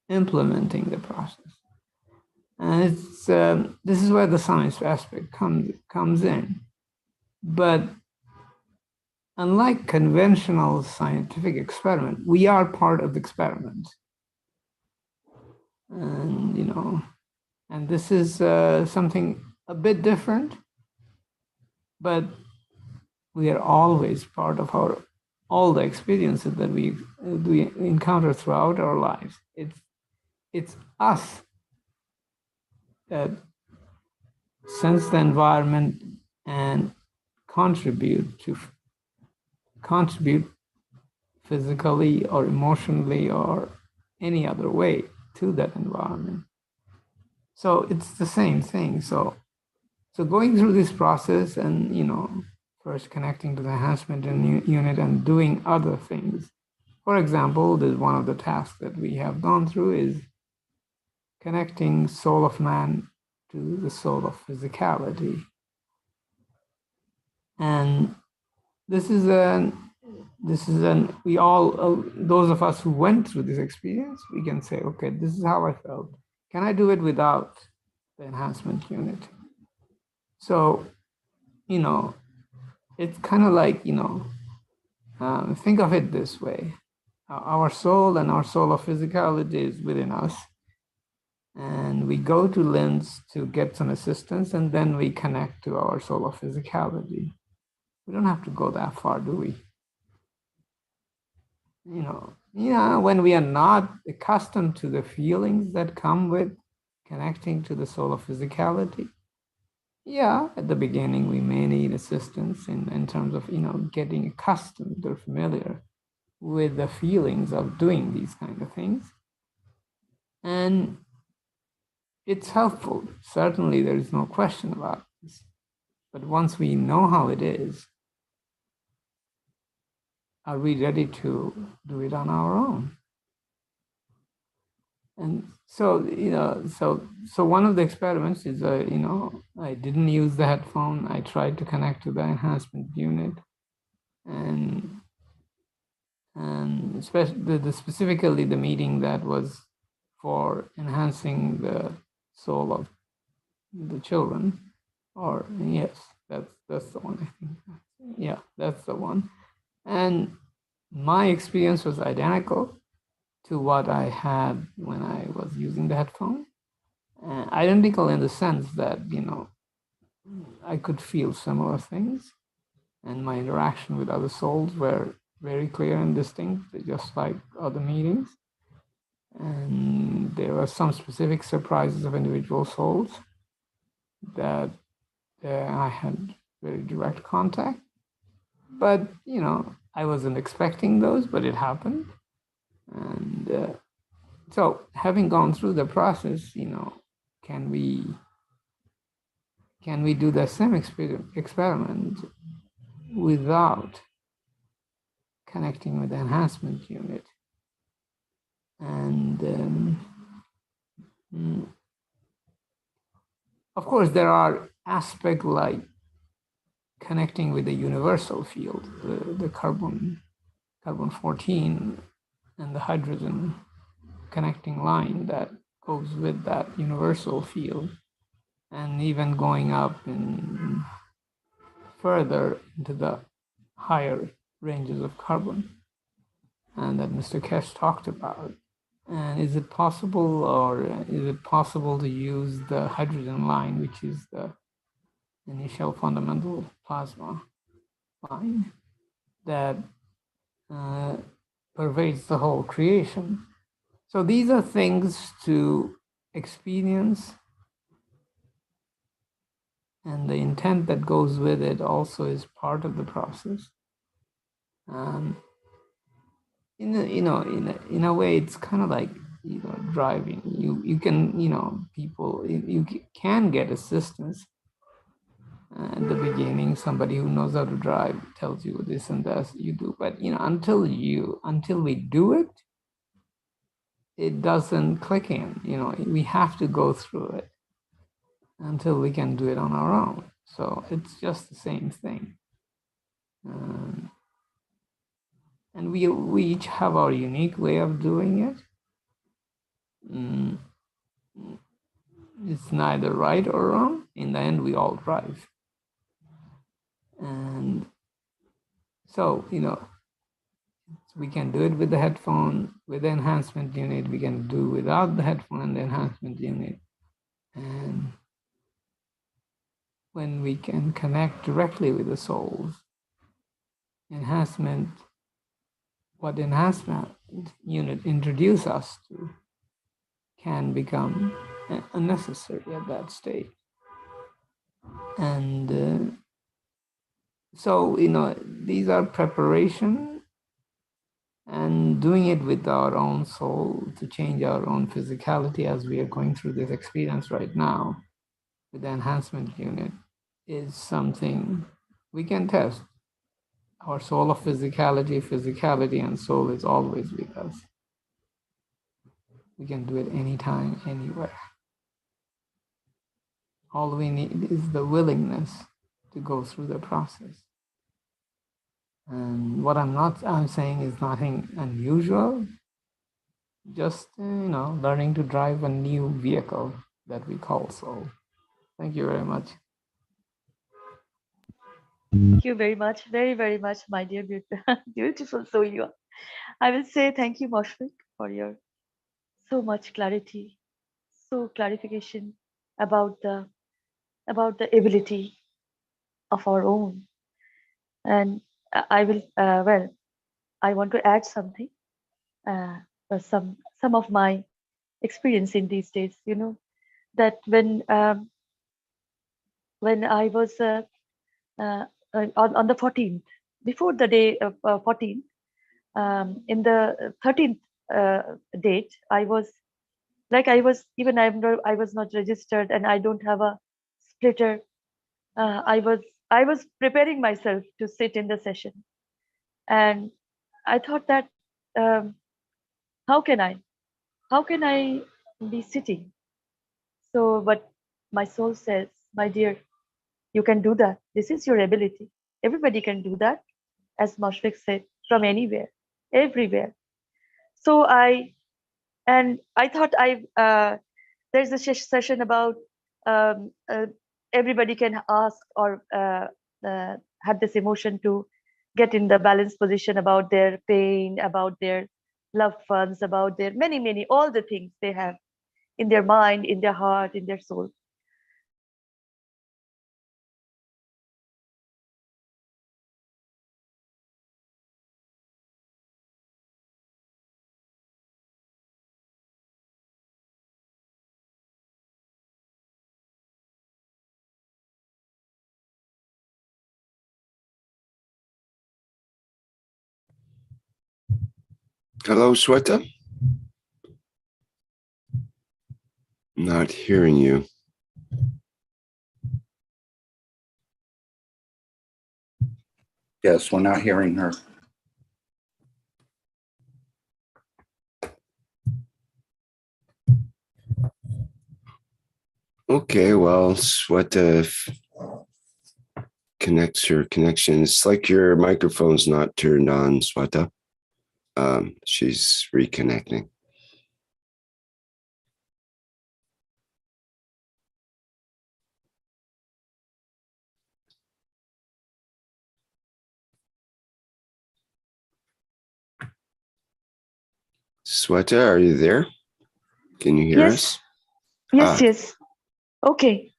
implementing the process. And it's this is where the science aspect comes in. But unlike conventional scientific experiment, we are part of the experiment. And, and this is something a bit different, but we are always part of all the experiences that we encounter throughout our lives. It's us that sense the environment and contribute physically or emotionally or any other way to that environment. So it's the same thing. So going through this process and, first connecting to the enhancement unit and doing other things. For example, one of the tasks that we have gone through is connecting soul of man to the soul of physicality. And those of us who went through this experience, we can say, okay, this is how I felt. Can I do it without the enhancement unit? So, it's kind of like, think of it this way. Our soul and our soul of physicality is within us. And we go to LINS to get some assistance, and then we connect to our soul of physicality. We don't have to go that far, do we? When we are not accustomed to the feelings that come with connecting to the soul of physicality, at the beginning, we may need assistance in terms of, getting accustomed or familiar with the feelings of doing these kind of things. And it's helpful. Certainly, there is no question about this. But once we know how it is, are we ready to do it on our own? And so, so one of the experiments is, I didn't use the headphone. I tried to connect to the enhancement unit, and especially specifically the meeting that was for enhancing the soul of the children. Or yes, that's the one, I think. Yeah, that's the one. And my experience was identical. to what I had when I was using the headphone. Identical in the sense that, I could feel similar things, and my interaction with other souls were very clear and distinct, just like other meetings. And there were some specific surprises of individual souls that I had very direct contact. But, I wasn't expecting those, but it happened. And so having gone through the process, can we do the same experiment without connecting with the enhancement unit? And of course, there are aspects like connecting with the universal field, the carbon 14 and the hydrogen connecting line that goes with that universal field, and even going up in further into the higher ranges of carbon, and that Mr. Keshe talked about. And is it possible to use the hydrogen line, which is the initial fundamental plasma line that pervades the whole creation? So these are things to experience, and the intent that goes with it also is part of the process. In a way, it's kind of like driving. You can you can get assistance at the beginning. Somebody who knows how to drive tells you this and that you do, but until we do it, it doesn't click in. We have to go through it until we can do it on our own. So it's just the same thing. And we each have our unique way of doing it. It's neither right or wrong. In the end, we all drive. And so, we can do it with the headphone, with the enhancement unit. We can do without the headphone and the enhancement unit. And when we can connect directly with the souls, what enhancement unit introduce us to can become unnecessary at that stage. And so, these are preparation and doing it with our own soul to change our own physicality, as we are going through this experience right now with the enhancement unit, is something we can test. Our soul of physicality and soul is always with us. We can do it anytime, anywhere. All we need is the willingness to go through the process. And what I'm saying is nothing unusual, just, learning to drive a new vehicle that we call soul. Thank you very much. Thank you very much, very, very much, my dear beautiful soul you are. I will say thank you, Moshfik, for your so much clarity, so clarification about the ability of our own. And I will, I want to add something, some of my experience in these days, that when I was on the 14th, before the day of 14th, in the 13th date, I was not registered, and I don't have a splitter. I was preparing myself to sit in the session, and I thought that how can I be sitting? So, but my soul says, my dear, you can do that. This is your ability. Everybody can do that, as Moshfik said, from anywhere, everywhere. So I thought there's a session about everybody can ask or have this emotion to get in the balanced position about their pain, about their loved ones, about their many, all the things they have in their mind, in their heart, in their soul. Hello, Sweta. Not hearing you. Yes, we're not hearing her. Okay, well, Sweta connects her connection. It's like your microphone's not turned on, Sweta. She's reconnecting. Sweta, are you there? Can you hear us? Yes, yes. Okay.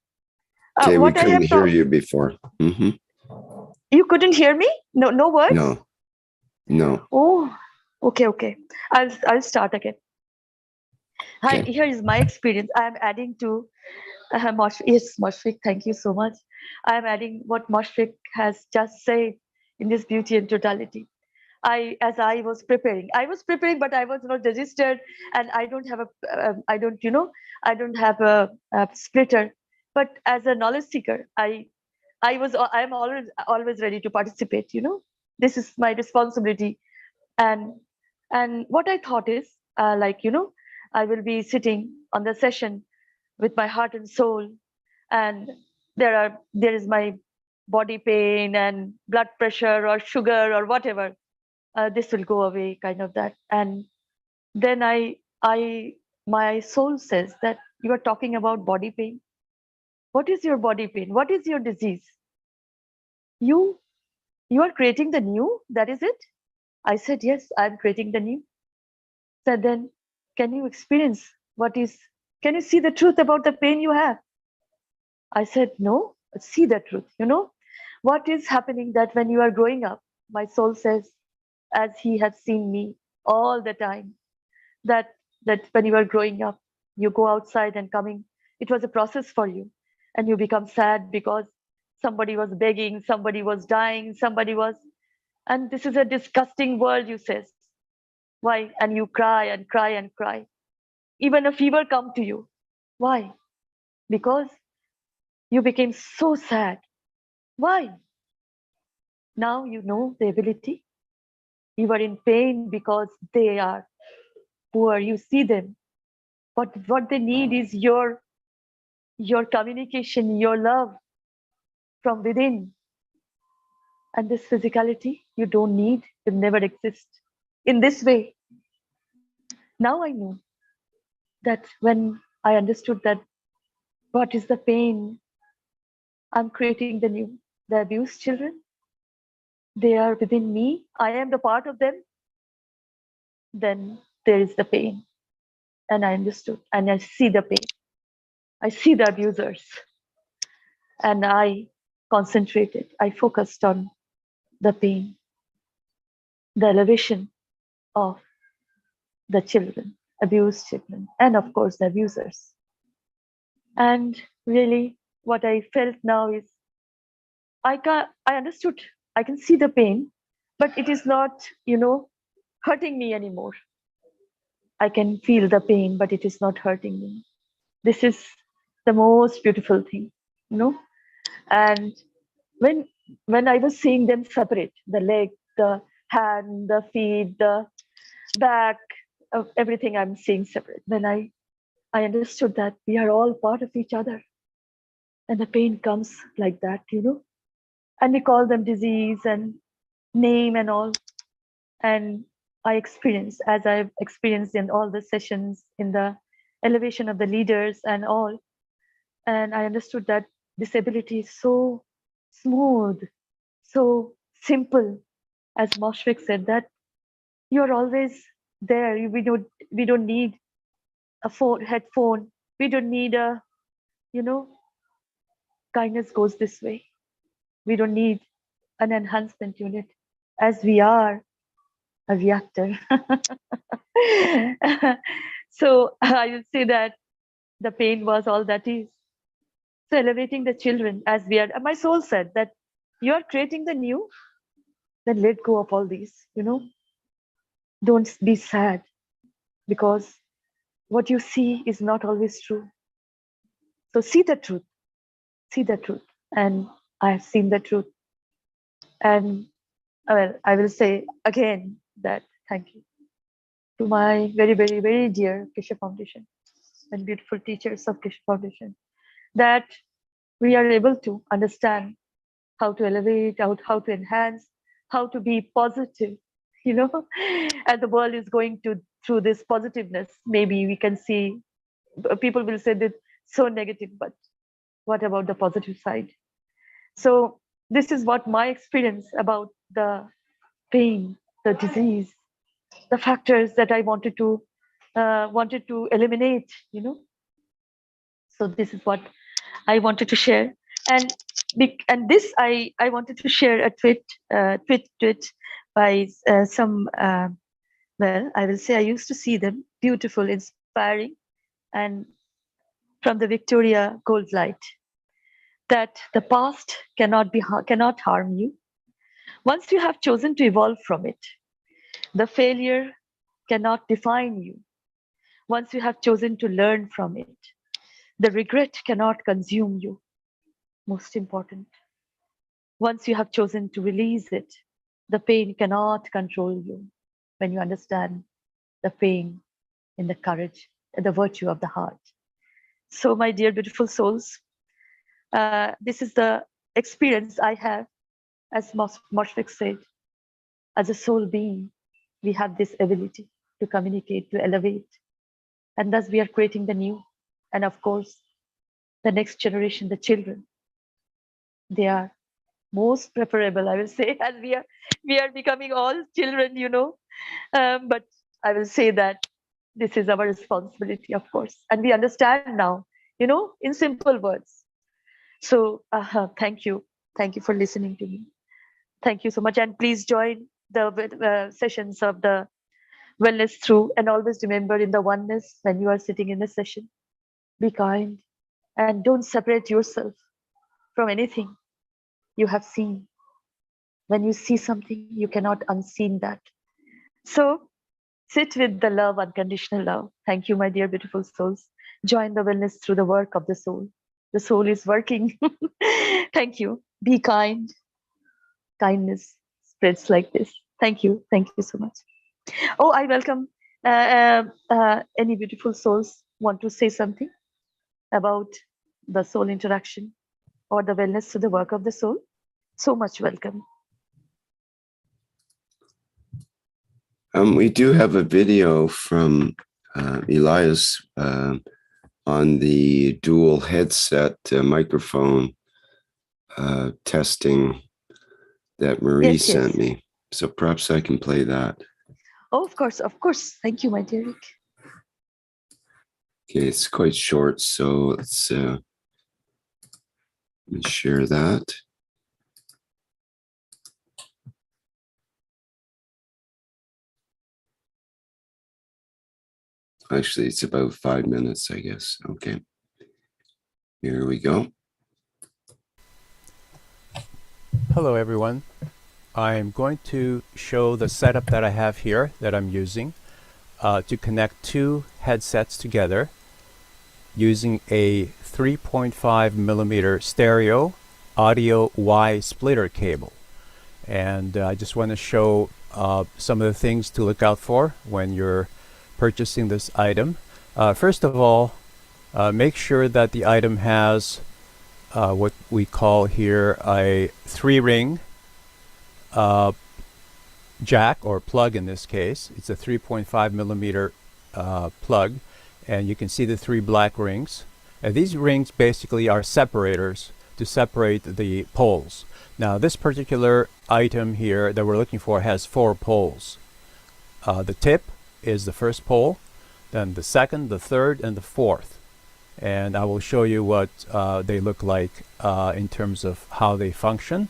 Okay, we what I couldn't have hear you before. You couldn't hear me? No words? No. Oh, okay. I'll start again. Hi, Okay. here is my experience. I am adding to Moshfik, thank you so much. I am adding what Moshfik has just said in this beauty and totality. As I was preparing, but I was not registered, and I don't have I don't have a splitter. But as a knowledge seeker, I'm always ready to participate. This is my responsibility, and what I thought is I will be sitting on the session with my heart and soul, and there is my body pain and blood pressure or sugar or whatever. This will go away, kind of that. And then my soul says that you are talking about body pain. What is your body pain? What is your disease? You are creating the new, that is it? I said, yes, I'm creating the new. Said, then can you experience can you see the truth about the pain you have? I said, no, see the truth. What is happening that when you are growing up, my soul says, as he has seen me all the time, that when you are growing up, you go outside and coming, it was a process for you. And you become sad because somebody was begging, somebody was dying, and this is a disgusting world, you says. Why? And you cry and cry and cry. Even a fever come to you. Why? Because you became so sad. Why? Now you know the ability. You are in pain because they are poor. You see them. But what they need is your communication, your love from within. And this physicality you don't need, will never exist in this way. Now I know that when I understood that what is the pain, I'm creating the new. The abused children, they are within me. I am the part of them. Then there is the pain. And I understood, and I see the pain. I see the abusers. And I concentrated, I focused on the pain, the elevation of the children, abused children, and of course the abusers. And really what I felt now is I understood, I can see the pain, but it is not, hurting me anymore. I can feel the pain, but it is not hurting me. This is the most beautiful thing, And when I was seeing them separate, the leg, the hand, the feet, the back, everything I'm seeing separate. Then I understood that we are all part of each other. And the pain comes like that, And we call them disease and name and all. And I experienced, as I've experienced in all the sessions, in the elevation of the leaders and all. And I understood that disability is so smooth, so simple. As Moshfik said, that you're always there. We don't need a headphone. We don't need a, kindness goes this way. We don't need an enhancement unit, as we are a reactor. So I will say that the pain was all that is. So elevating the children, as we are, my soul said that you are creating the new, then let go of all these, Don't be sad, because what you see is not always true. So see the truth. And I have seen the truth. And I will say again that thank you to my very, very, very dear Keshe Foundation and beautiful teachers of Keshe Foundation, that we are able to understand how to elevate, how to enhance, how to be positive, and the world is going through this positiveness. Maybe we can see, people will say that so negative, but what about the positive side? So this is what my experience about the pain, the disease, the factors that I wanted to eliminate, So this is what I wanted to share, and this I wanted to share a tweet by some. I will say I used to see them beautiful, inspiring, and from the Victoria Gold Light, that the past cannot harm you once you have chosen to evolve from it. The failure cannot define you once you have chosen to learn from it. The regret cannot consume you. Most important, once you have chosen to release it, the pain cannot control you. When you understand the pain in the courage and the virtue of the heart. So my dear beautiful souls, this is the experience I have, as Moshfik said. As a soul being, we have this ability to communicate, to elevate, and thus we are creating the new. And of course, the next generation, the children, they are most preferable, I will say, as we are becoming all children, but I will say that this is our responsibility, of course, and we understand now, in simple words. So thank you for listening to me. Thank you so much, and please join the sessions of the wellness through, and always remember, in the oneness, when you are sitting in a session, be kind and don't separate yourself from anything you have seen. When you see something, you cannot unseen that. So sit with the love, unconditional love. Thank you, my dear beautiful souls. Join the wellness through the work of the soul. The soul is working. Thank you. Be kind. Kindness spreads like this. Thank you. Thank you so much. Oh, I welcome any beautiful souls want to say something about the soul interaction or the wellness through the work of the soul. So much welcome. We do have a video from Elias on the dual headset microphone testing that Marie sent me. So perhaps I can play that. Oh, of course, of course. Thank you, my dear Rick. Okay, it's quite short, so let's let me share that. Actually, it's about 5 minutes, I guess. Okay, here we go. Hello, everyone. I'm going to show the setup that I have here that I'm using to connect two headsets together using a 3.5 millimeter stereo audio Y splitter cable. And I just want to show some of the things to look out for when you're purchasing this item. First of all, make sure that the item has what we call here a 3-ring jack, or plug in this case. It's a 3.5 millimeter plug, and you can see the 3 black rings. And these rings basically are separators to separate the poles. Now this particular item here that we're looking for has 4 poles. The tip is the first pole, then the second, the third, and the fourth. And I will show you what they look like in terms of how they function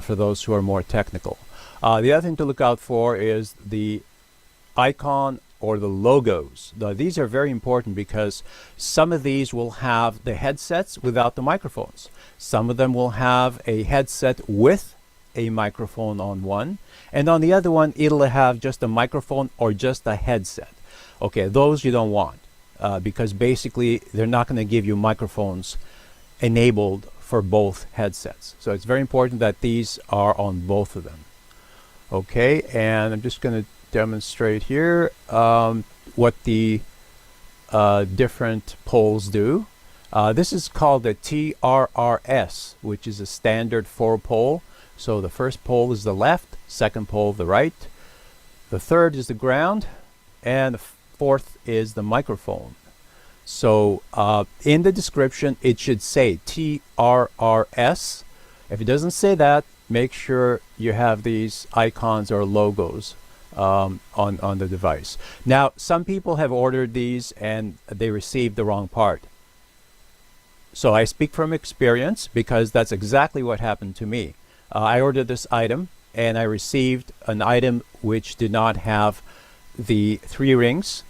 for those who are more technical. The other thing to look out for is the icon or the logos. These are very important because some of these will have the headsets without the microphones. Some of them will have a headset with a microphone on one, and on the other one it'll have just a microphone or just a headset. Okay, those you don't want because basically they're not going to give you microphones enabled for both headsets. So it's very important that these are on both of them. Okay, and I'm just going to demonstrate here what the different poles do. This is called the TRRS, which is a standard 4-pole. So the first pole is the left, second pole the right, the third is the ground, and the fourth is the microphone. So in the description it should say TRRS. If it doesn't say that, make sure you have these icons or logos on the device. Now, some people have ordered these and they received the wrong part. So I speak from experience because that's exactly what happened to me. I ordered this item and I received an item which did not have the 3 rings.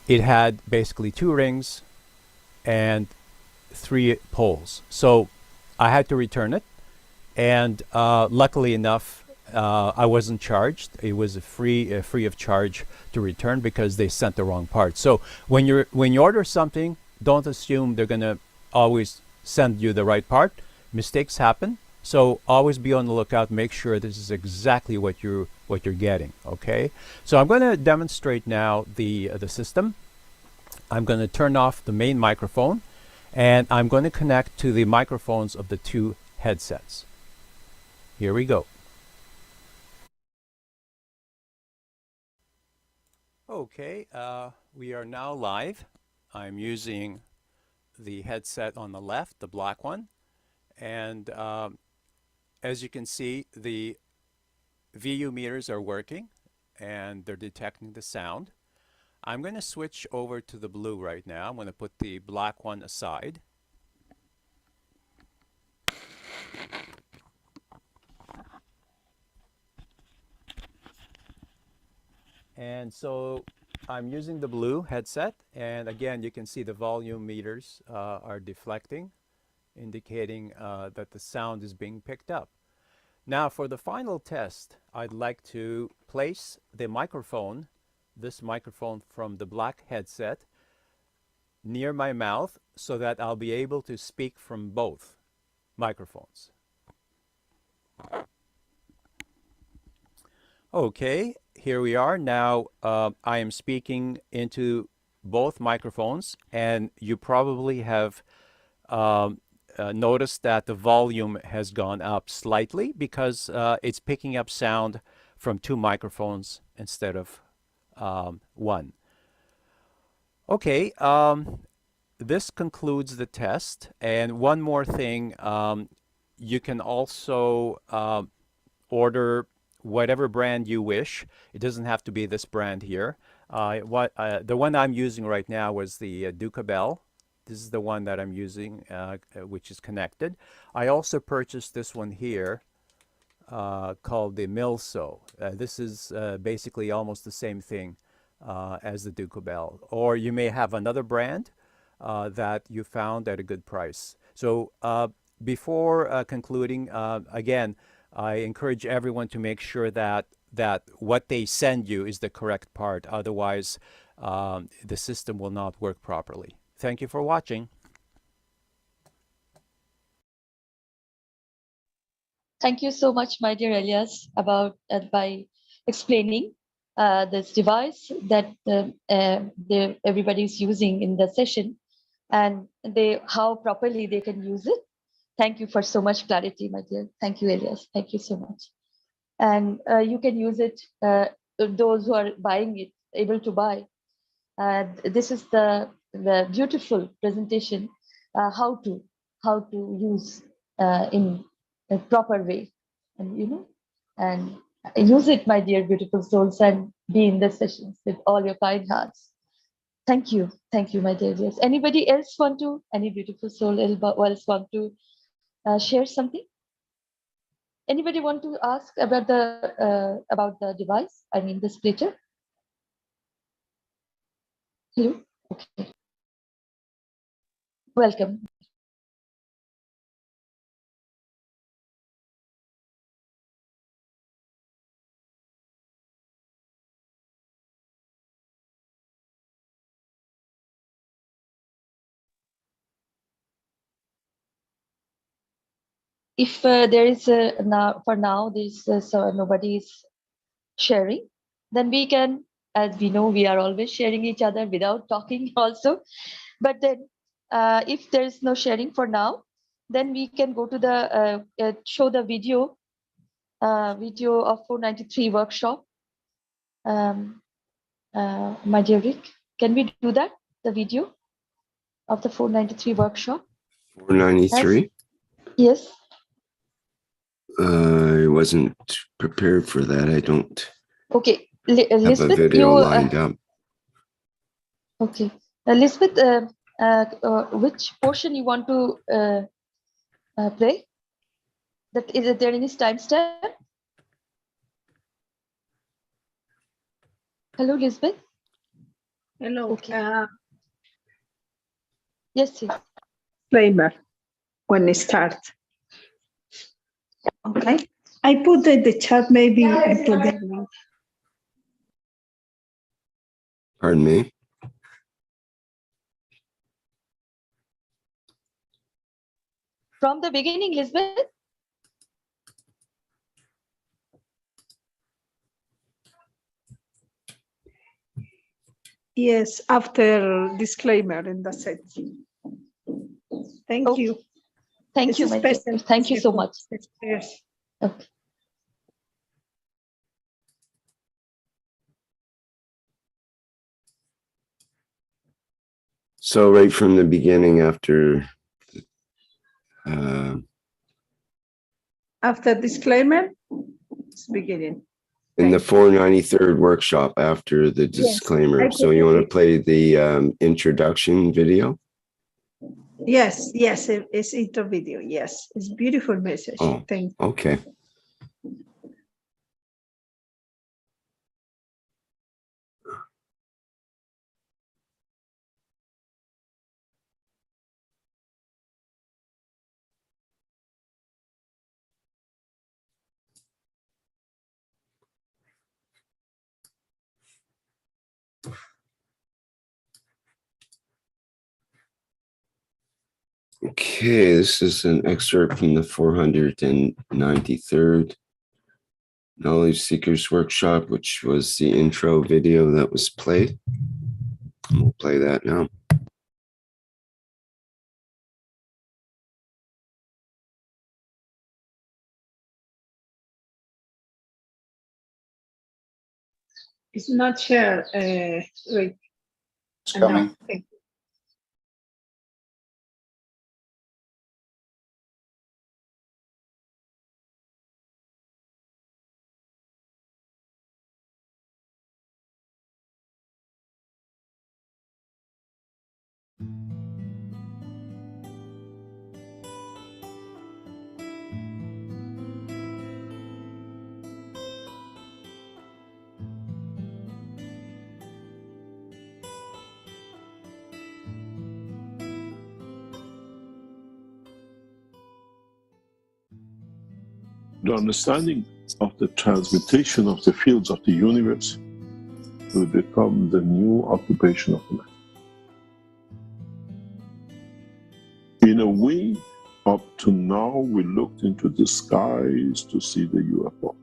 It had basically 2 rings and 3 poles. So I had to return it, and luckily enough, I wasn't charged. It was free of charge to return because they sent the wrong part. So when you order something, don't assume they're gonna always send you the right part. Mistakes happen, so always be on the lookout. Make sure this is exactly what you're getting. Okay, so I'm going to demonstrate now the system. I'm going to turn off the main microphone, and I'm going to connect to the microphones of the 2 headsets. Here we go. Okay, we are now live. I'm using the headset on the left, the black one, and as you can see, the VU meters are working and they're detecting the sound. I'm going to switch over to the blue right now. I'm going to put the black one aside. And so I'm using the blue headset, and again you can see the volume meters are deflecting, indicating that the sound is being picked up. Now for the final test, I'd like to place the microphone, this microphone from the black headset, near my mouth so that I'll be able to speak from both microphones. Okay, here we are. Now I am speaking into both microphones, and you probably have noticed that the volume has gone up slightly because it's picking up sound from 2 microphones instead of 1. Okay, this concludes the test. And one more thing, you can also order whatever brand you wish. It doesn't have to be this brand here. The one I'm using right now was the Duca Bell. This is the one that I'm using, which is connected. I also purchased this one here called the Milso. This is basically almost the same thing as the Duca Bell. Or you may have another brand that you found at a good price. So before concluding, again, I encourage everyone to make sure that what they send you is the correct part. Otherwise, the system will not work properly. Thank you for watching. Thank you so much, my dear Elias, about by explaining this device that everybody is using in the session, and how properly they can use it. Thank you for so much clarity, my dear. Thank you, Elias. Thank you so much. And you can use it, those who are buying it, able to buy. This is the beautiful presentation, how to use in a proper way, and use it, my dear beautiful souls, and be in the sessions with all your kind hearts. Thank you, my dear. Yes. Anybody else want to? Any beautiful soul else want to share something? Anybody want to ask about the device? I mean the splitter. Hello. Okay. Welcome. If there is now for now there's so nobody is sharing, then we can, as we know, we are always sharing each other without talking also. But then if there is no sharing for now, then we can go to the show the video of 493 workshop. My dear Rick, can we do that? The video of the 493 workshop. 493? Yes. I wasn't prepared for that. I don't Okay, have Elizabeth, a video lined up. Okay, Elizabeth, which portion you want to play? That is there any timestamp? Hello, Elizabeth. Hello. Okay. Yes, yes. Disclaimer when it starts. Okay. I put in the chat, maybe I put the link. Pardon me? From the beginning, Elizabeth? Yes, after disclaimer in the section. Thank you. Thank you, my dear. Thank you so much. Yes. Okay. So right from the beginning, after disclaimer, it's beginning. in the 493rd workshop, after the disclaimer. Yes, so you want to play the introduction video? Yes, it's intro video. Yes, it's beautiful message. Oh, thank you. Okay. Okay, this is an excerpt from the 493rd Knowledge Seekers Workshop, which was the intro video that was played. We'll play that now. It's not shared, Rick. It's coming. No, thank you. The understanding of the transmutation of the fields of the universe will become the new occupation of man. In a way, up to now, we looked into the skies to see the UFO.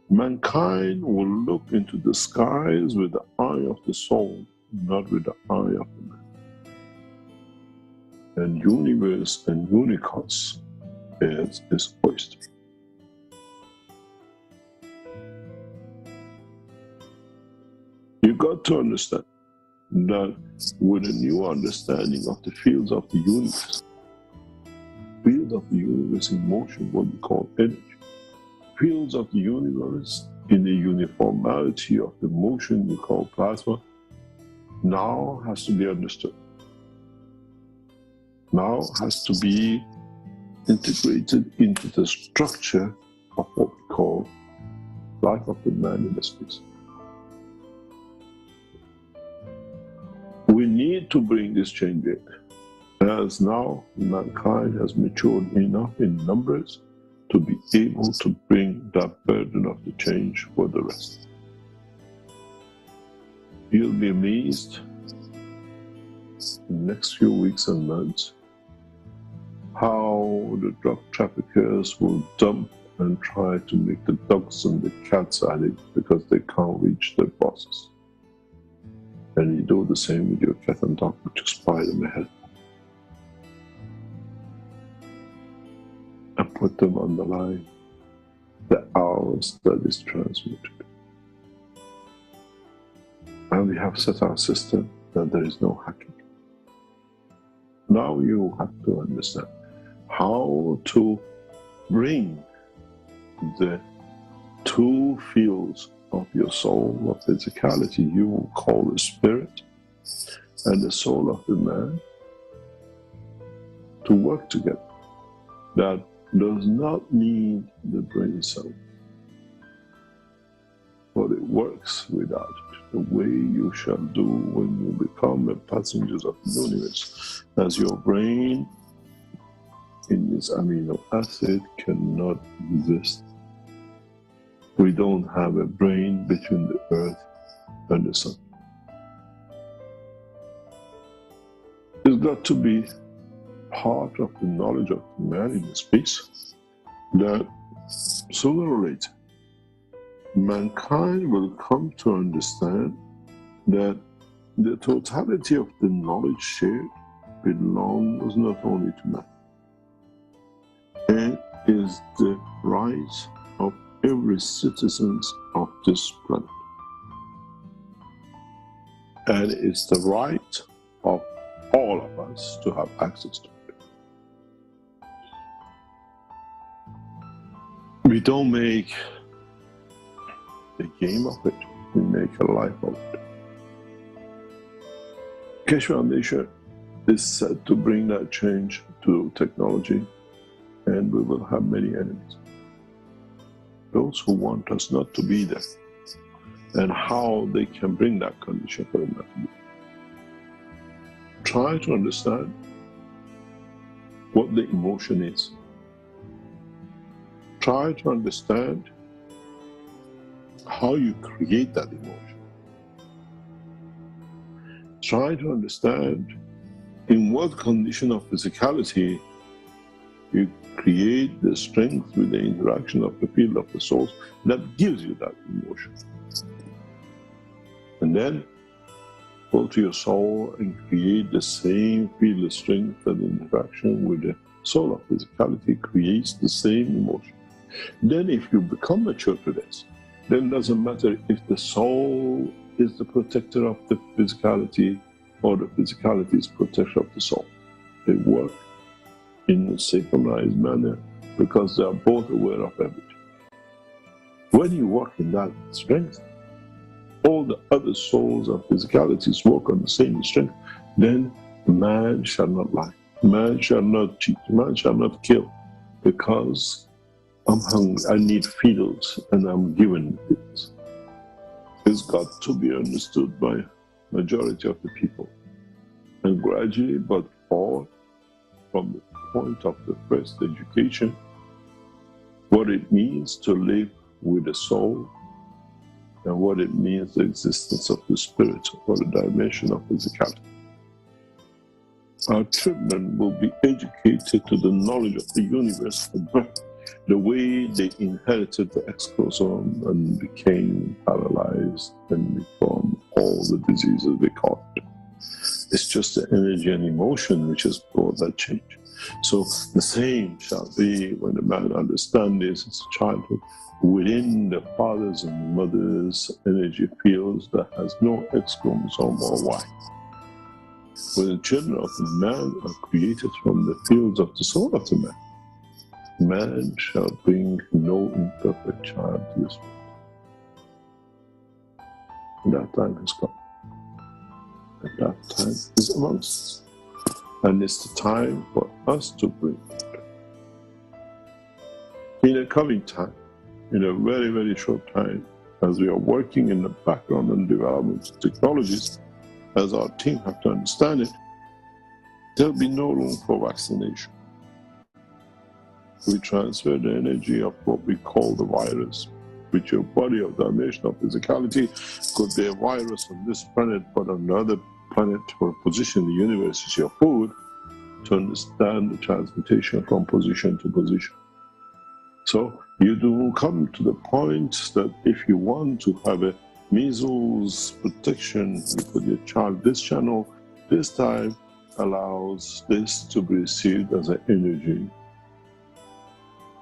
Mankind will look into the skies with the eye of the soul, not with the eye of the man. And universe and unicos is oyster. You got to understand that with a new understanding of the fields of the universe in motion, what we call energy, fields of the universe in the uniformity of the motion we call plasma now has to be understood. Now has to be integrated into the structure of what we call life of the man in the space. We need to bring this change in, as now mankind has matured enough in numbers to be able to bring that burden of the change for the rest. You'll be amazed in the next few weeks and months how the drug traffickers will dump and try to make the dogs and the cats addict because they can't reach their bosses. And you do the same with your cat and dog, but just buy them ahead and put them on the line the hours that is transmitted. And we have set our system that there is no hacking. Now you have to understand how to bring the two fields of your soul, of physicality, you will call the spirit, and the soul of the man to work together. That does not need the brain cell, but it works without it. The way you shall do when you become a passenger of the universe, as your brain in this amino acid cannot exist. We don't have a brain between the earth and the sun. It's got to be part of the knowledge of man in space that sooner or later mankind will come to understand that the totality of the knowledge shared belongs not only to man. It is the right of every citizen of this planet. And it's the right of all of us to have access to it. We don't make a game of it, we make a life of it. Keshe Foundation is set to bring that change to technology, and we will have many enemies. Those who want us not to be there, and how they can bring that condition for them not to be. Try to understand what the emotion is. Try to understand how you create that emotion. Try to understand in what condition of physicality you create the strength with the interaction of the field of the soul that gives you that emotion. And then go to your soul and create the same field of strength and interaction with the soul of physicality creates the same emotion. Then if you become mature to this, then it doesn't matter if the soul is the protector of the physicality or the physicality is protector of the soul. They work in a synchronized manner because they are both aware of everything. When you work in that strength, all the other souls of physicalities work on the same strength, then man shall not lie, man shall not cheat, man shall not kill, because I'm hungry, I need fields, and I'm given fields. It's got to be understood by majority of the people. And gradually, but all from the point of the first education, what it means to live with the soul, and what it means the existence of the spirit, or the dimension of physicality. Our children will be educated to the knowledge of the universe from birth, the way they inherited the exosome and became paralyzed and become all the diseases they caught. It's just the energy and emotion which has brought that change. So the same shall be when the man understands this as a childhood, within the fathers and mothers' energy fields that has no X chromosome or Y. When the children of the man are created from the fields of the soul of the man, Man shall bring no imperfect child to this world. And that time has come. And that time is amongst us. And it's the time for us to bring it. In a coming time, in a very, very short time, as we are working in the background and development of technologies, as our team have to understand it, there'll be no room for vaccination. We transfer the energy of what we call the virus, which your body of dimension of physicality could be a virus on this planet, but on another planet or position in the universe is your food, to understand the transmutation from position to position. So you do come to the point that if you want to have a measles protection, you put your child this channel, this time allows this to be received as an energy.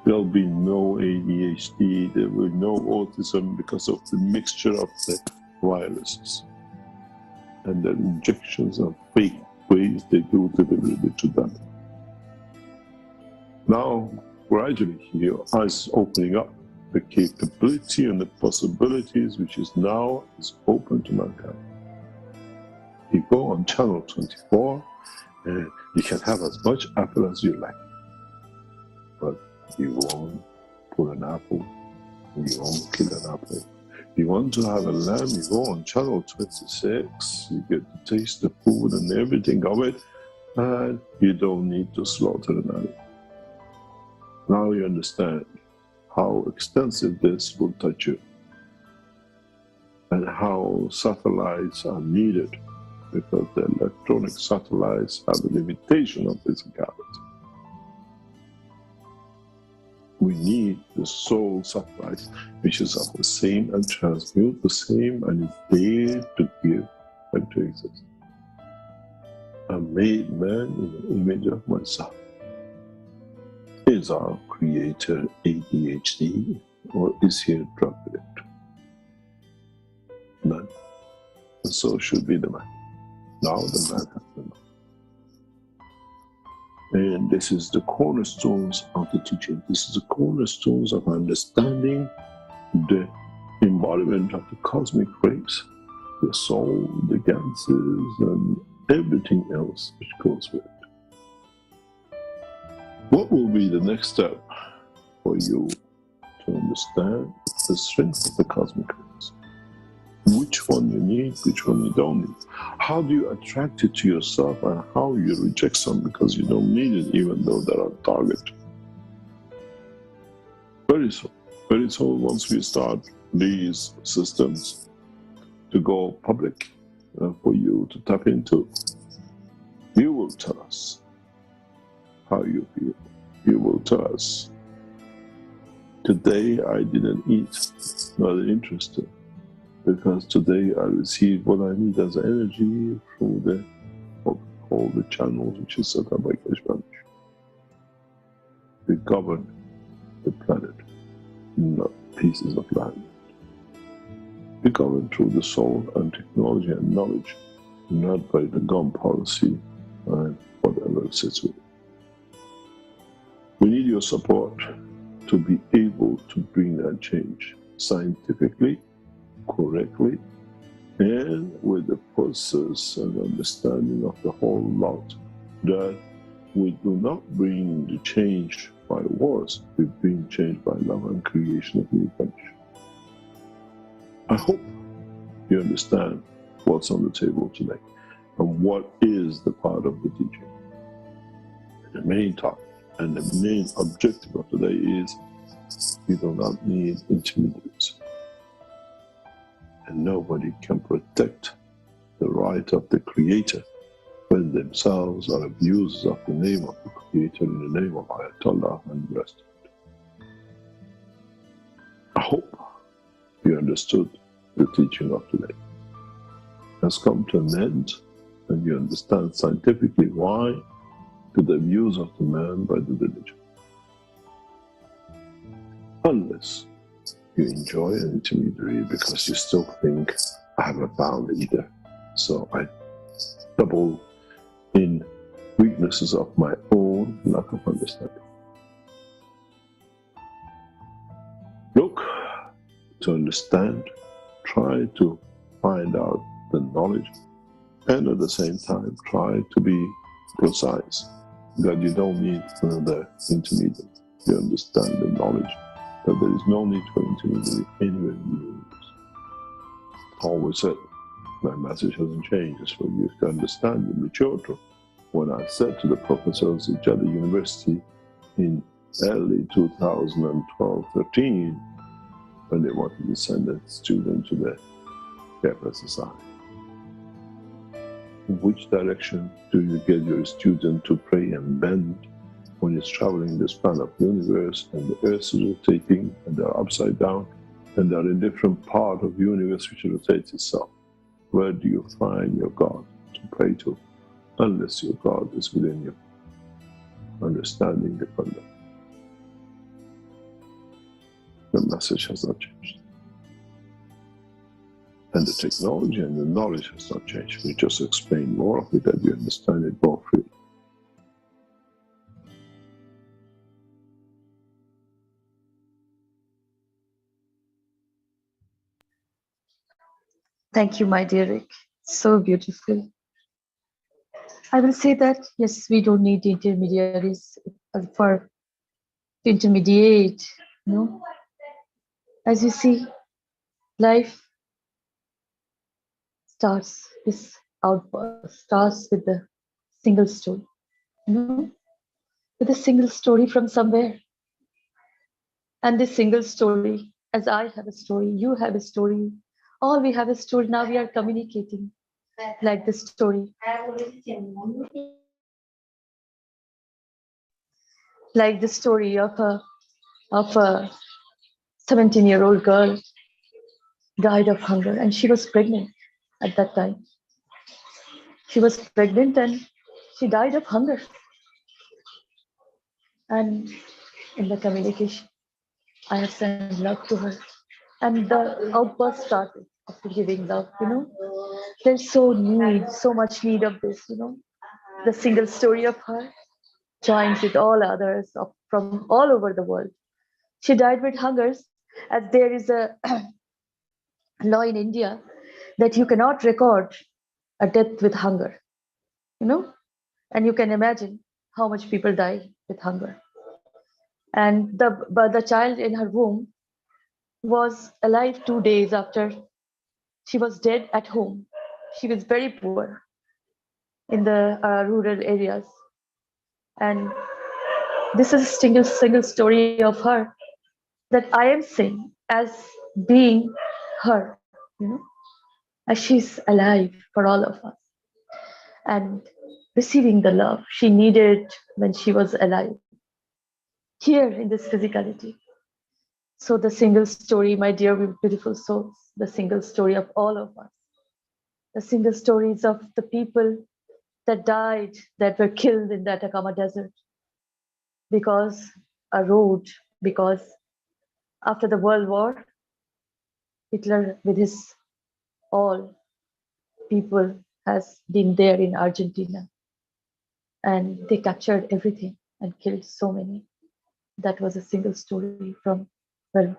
There'll be no ADHD, there will be no autism because of the mixture of the viruses and the injections of fake ways they do deliberately to them. Now, gradually, your eyes opening up, the capability and the possibilities which is now is open to mankind. You go on channel 24 and you can have as much apple as you like, but you won't pull an apple, you won't kill an apple. You want to have a lamb, you go on channel 26, you get to taste the food and everything of it, and you don't need to slaughter an animal. Now you understand how extensive this will touch you and how satellites are needed, because the electronic satellites have a limitation of physicality. We need the soul satellite, which is of the same and transmute the same and is there to give and to exist. I made man in the image of myself. Is our creator ADHD or is he a drug addict? None. And so should be the man. Now the man has to know. And this is the cornerstones of the teaching. This is the cornerstones of understanding the embodiment of the cosmic rays, the soul, the ganses, and everything else which goes with it. What will be the next step for you to understand the strength of the cosmic rays? Which one you need, which one you don't need. How do you attract it to yourself and how you reject some because you don't need it even though they're on target. Very soon once we start these systems to go public for you to tap into, you will tell us how you feel. You will tell us, today I didn't eat, not interested. Because today I receive what I need as energy through all the channels which is set up by Keshe Foundation. We govern the planet, not pieces of land. We govern through the soul and technology and knowledge, not by the gun policy and whatever sits with it. We need your support to be able to bring that change scientifically, correctly, and with the process and understanding of the whole lot, that we do not bring the change by wars, we bring change by love and creation of new country. I hope you understand what's on the table today and what is the part of the teaching. The main topic and the main objective of today is you do not need intermediaries. And nobody can protect the right of the Creator when themselves are abusers of the name of the Creator in the name of Ayatollah and the rest of it. I hope you understood the teaching of today. It has come to an end and you understand scientifically why to the abuse of the man by the religion. Unless you enjoy an intermediary because you still think, I haven't found either, so I double in weaknesses of my own lack of understanding. to understand, try to find out the knowledge, and at the same time try to be precise, that you don't need another intermediate. You understand the knowledge, that there is no need for intermediary anywhere in the universe. Always said, my message hasn't changed, it's for you to understand and mature to. When I said to the professors at the university in early 2012-13, when they wanted to send a student to the KF SSI, in which direction do you get your student to pray and bend when it's traveling the span of the universe and the earth is rotating and they're upside down and they're in different part of the universe which rotates itself? Where do you find your God to pray to, unless your God is within you, understanding the conduct? The message has not changed. And the technology and the knowledge has not changed. We just explain more of it that you understand it more freely. Thank you, my dear Rick. So beautiful. I will say that, yes, we don't need intermediaries for to intermediate, you know. As you see, life starts with the single story, you know, with a single story from somewhere. And this single story, as I have a story, you have a story, all we have a story, now we are communicating like this story. Like the story of a 17-year-old girl died of hunger, and she was pregnant at that time. She was pregnant and she died of hunger. And in the communication, I have sent love to her. And the outburst started after giving love, you know. There's so much need of this, you know. The single story of her joins with all others from all over the world. She died with hungers, as there is a law in India that you cannot record a death with hunger, you know, and you can imagine how much people die with hunger. And the child in her womb was alive 2 days after she was dead at home. She was very poor in the rural areas. And this is a single story of her that I am seeing as being her, you know, as she's alive for all of us and receiving the love she needed when she was alive here in this physicality. So the single story, my dear beautiful souls, the single story of all of us, the single stories of the people that died, that were killed in the Atacama Desert because because after the World War, Hitler with his all people has been there in Argentina, and they captured everything and killed so many. That was a single story from, well,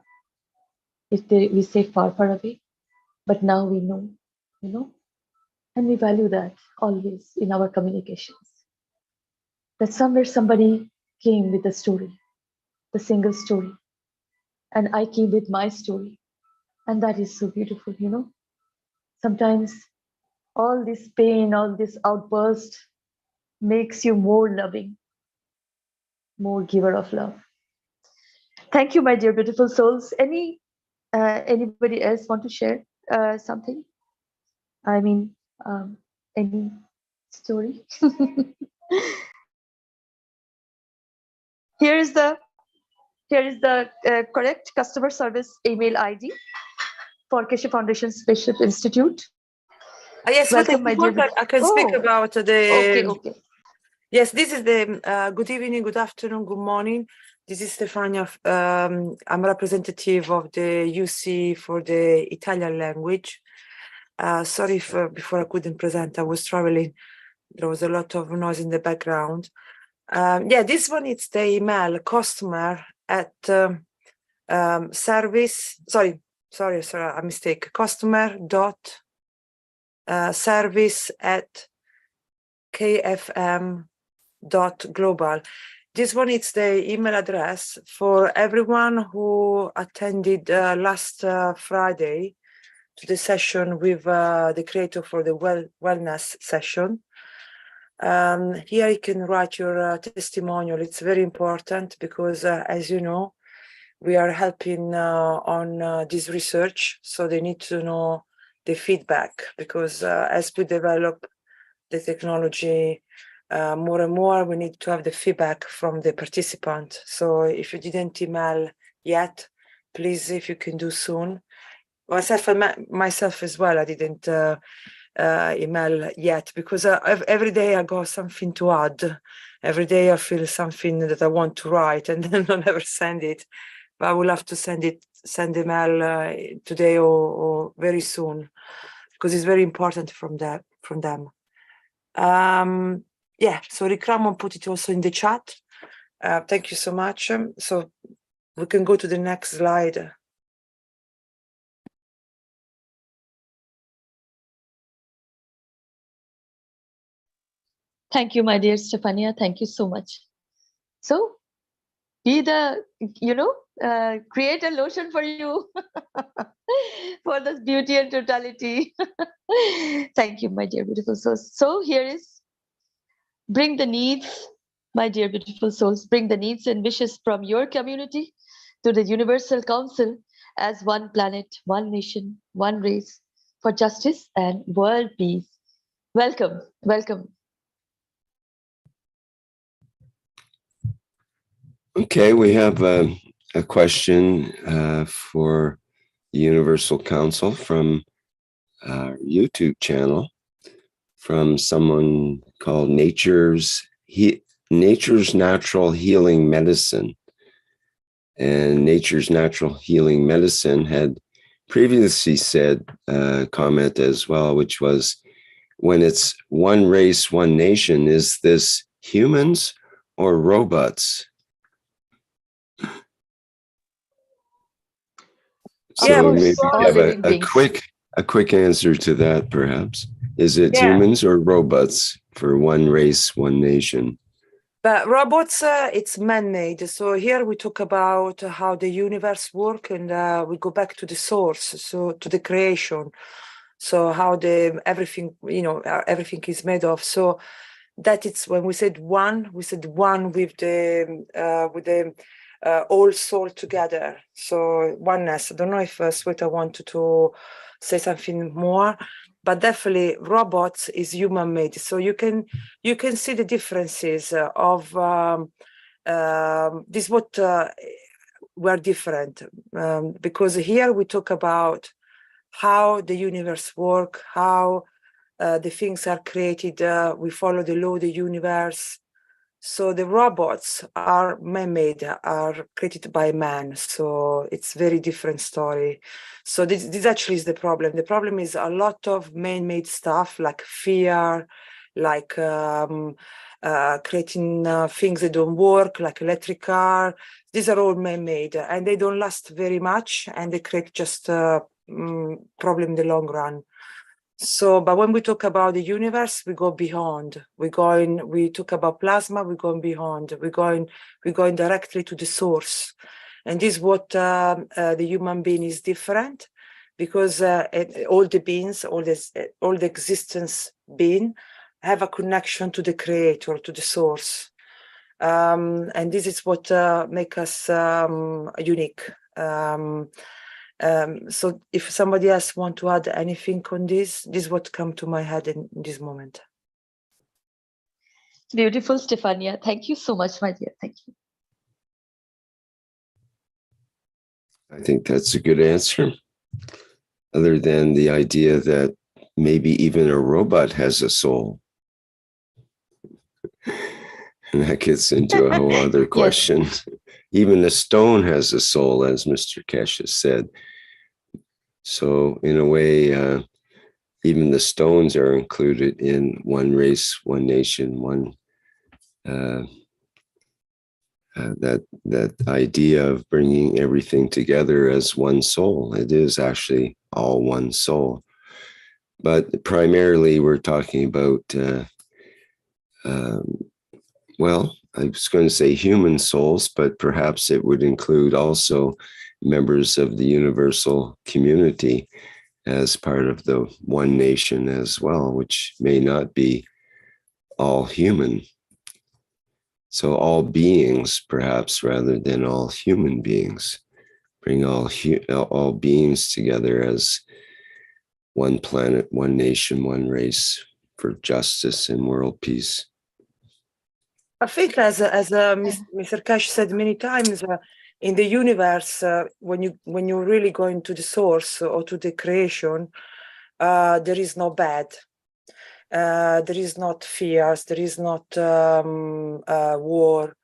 we say far away, but now we know, you know, and we value that always in our communications. That somewhere somebody came with a story, the single story, and I came with my story, and that is so beautiful, you know. Sometimes all this pain, all this outburst makes you more loving, more giver of love. Thank you, my dear beautiful souls. Anybody else want to share something? I mean, any story? Here is the correct customer service email ID for Keshe Foundation Spaceship Institute. Yes, Welcome, my dear. I can speak about the. Okay. Yes, this is the good evening, good afternoon, good morning. This is Stefania. I'm representative of the UC for the Italian language. Sorry if before I couldn't present, I was traveling. There was a lot of noise in the background. Yeah, this one, it's the email customer at service. Sorry, sorry, a mistake. customer.service@kfm.global. This one is the email address for everyone who attended last Friday to the session with the creator for the wellness session. Here you can write your testimonial. It's very important because, as you know, we are helping on this research, so they need to know the feedback, because as we develop the technology more and more, we need to have the feedback from the participant. So if you didn't email yet, please, if you can do soon. Myself as well, I didn't email yet, because every day I got something to add. Every day I feel something that I want to write and then I never send it. But I will have to send email today or very soon, because it's very important from them. Yeah, so Rick Ramon put it also in the chat. Thank you so much. So we can go to the next slide. Thank you, my dear Stefania. Thank you so much. So be the, create a lotion for you for this beauty and totality. Thank you, my dear beautiful souls. So here is, bring the needs, my dear beautiful souls, bring the needs and wishes from your community to the Universal Council as one planet, one nation, one race for justice and world peace. Welcome, welcome. Okay, we have a question for the Universal Council from our YouTube channel, from someone called Nature's Natural Healing Medicine. And Nature's Natural Healing Medicine had previously said comment as well, which was, when it's one race, one nation, is this humans or robots? So maybe you have a quick answer to that, perhaps. Is it humans or robots for one race, one nation? But robots, it's man-made. So here we talk about how the universe works, and we go back to the source, so to the creation. So how everything is made of. So that it's when we said one with the all soul together. So oneness. I don't know if Sweta wanted to say something more, but definitely robots is human made. So you can see the differences of this. What we're different because here we talk about how the universe works, how the things are created. We follow the law of the universe. So the robots are man-made, are created by man. So it's very different story. So this actually is the problem. The problem is a lot of man-made stuff like fear, like creating things that don't work, like electric car. These are all man-made and they don't last very much, and they create just problem in the long run. So, but when we talk about the universe, we go beyond. We talk about plasma, we're going beyond. We're going directly to the source. And this is what the human being is different, because all the beings, all the existence being have a connection to the creator, to the source. And this is what makes us unique. So if somebody else want to add anything on this is what come to my head in this moment. Beautiful, Stefania. Thank you so much, my dear. Thank you. I think that's a good answer. Other than the idea that maybe even a robot has a soul. And that gets into a whole other question. Yes. Even a stone has a soul, as Mr. Keshe said. So in a way, even the stones are included in one race, one nation, one that idea of bringing everything together as one soul. It is actually all one soul. But primarily we're talking about, well, I was going to say human souls, but perhaps it would include also members of the universal community as part of the one nation as well, which may not be all human. So all beings, perhaps, rather than all human beings, bring all beings together as one planet, one nation, one race for justice and world peace. I think, as Mr. Keshe said many times, in the universe, when you really go into the source or to the creation, there is no bad. There is not fears. There is not war.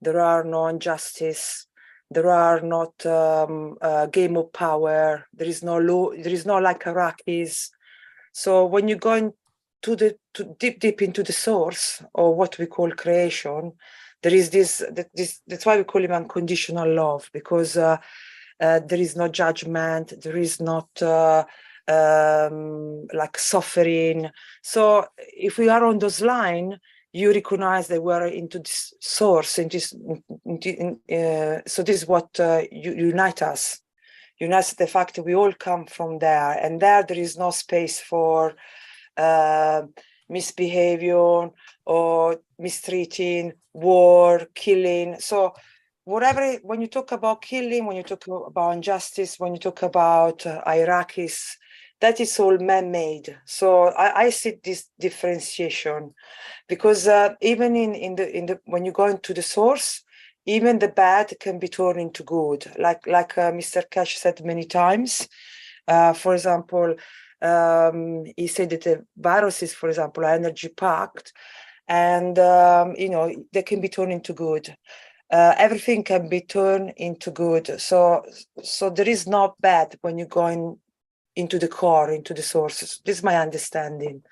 There are no injustice. There are not game of power. There is no law. There is no like Iraqis. So when you go into deep into the source, or what we call creation, there is this. That's why we call it unconditional love, because there is no judgment. There is not like suffering. So if we are on those lines, you recognize that we're into this source, so this is what unite us. Unites the fact that we all come from there, and there is no space for misbehavior or mistreating, war, killing. So whatever, when you talk about killing, when you talk about injustice, when you talk about Iraqis, that is all man-made. So I see this differentiation, because even in the when you go into the source, even the bad can be turned into good, like Mr. Keshe said many times. For example, he said that the viruses, for example, are energy packed, and they can be turned into good. Everything can be turned into good. So there is no bad when you're going into the core, into the sources. This is my understanding.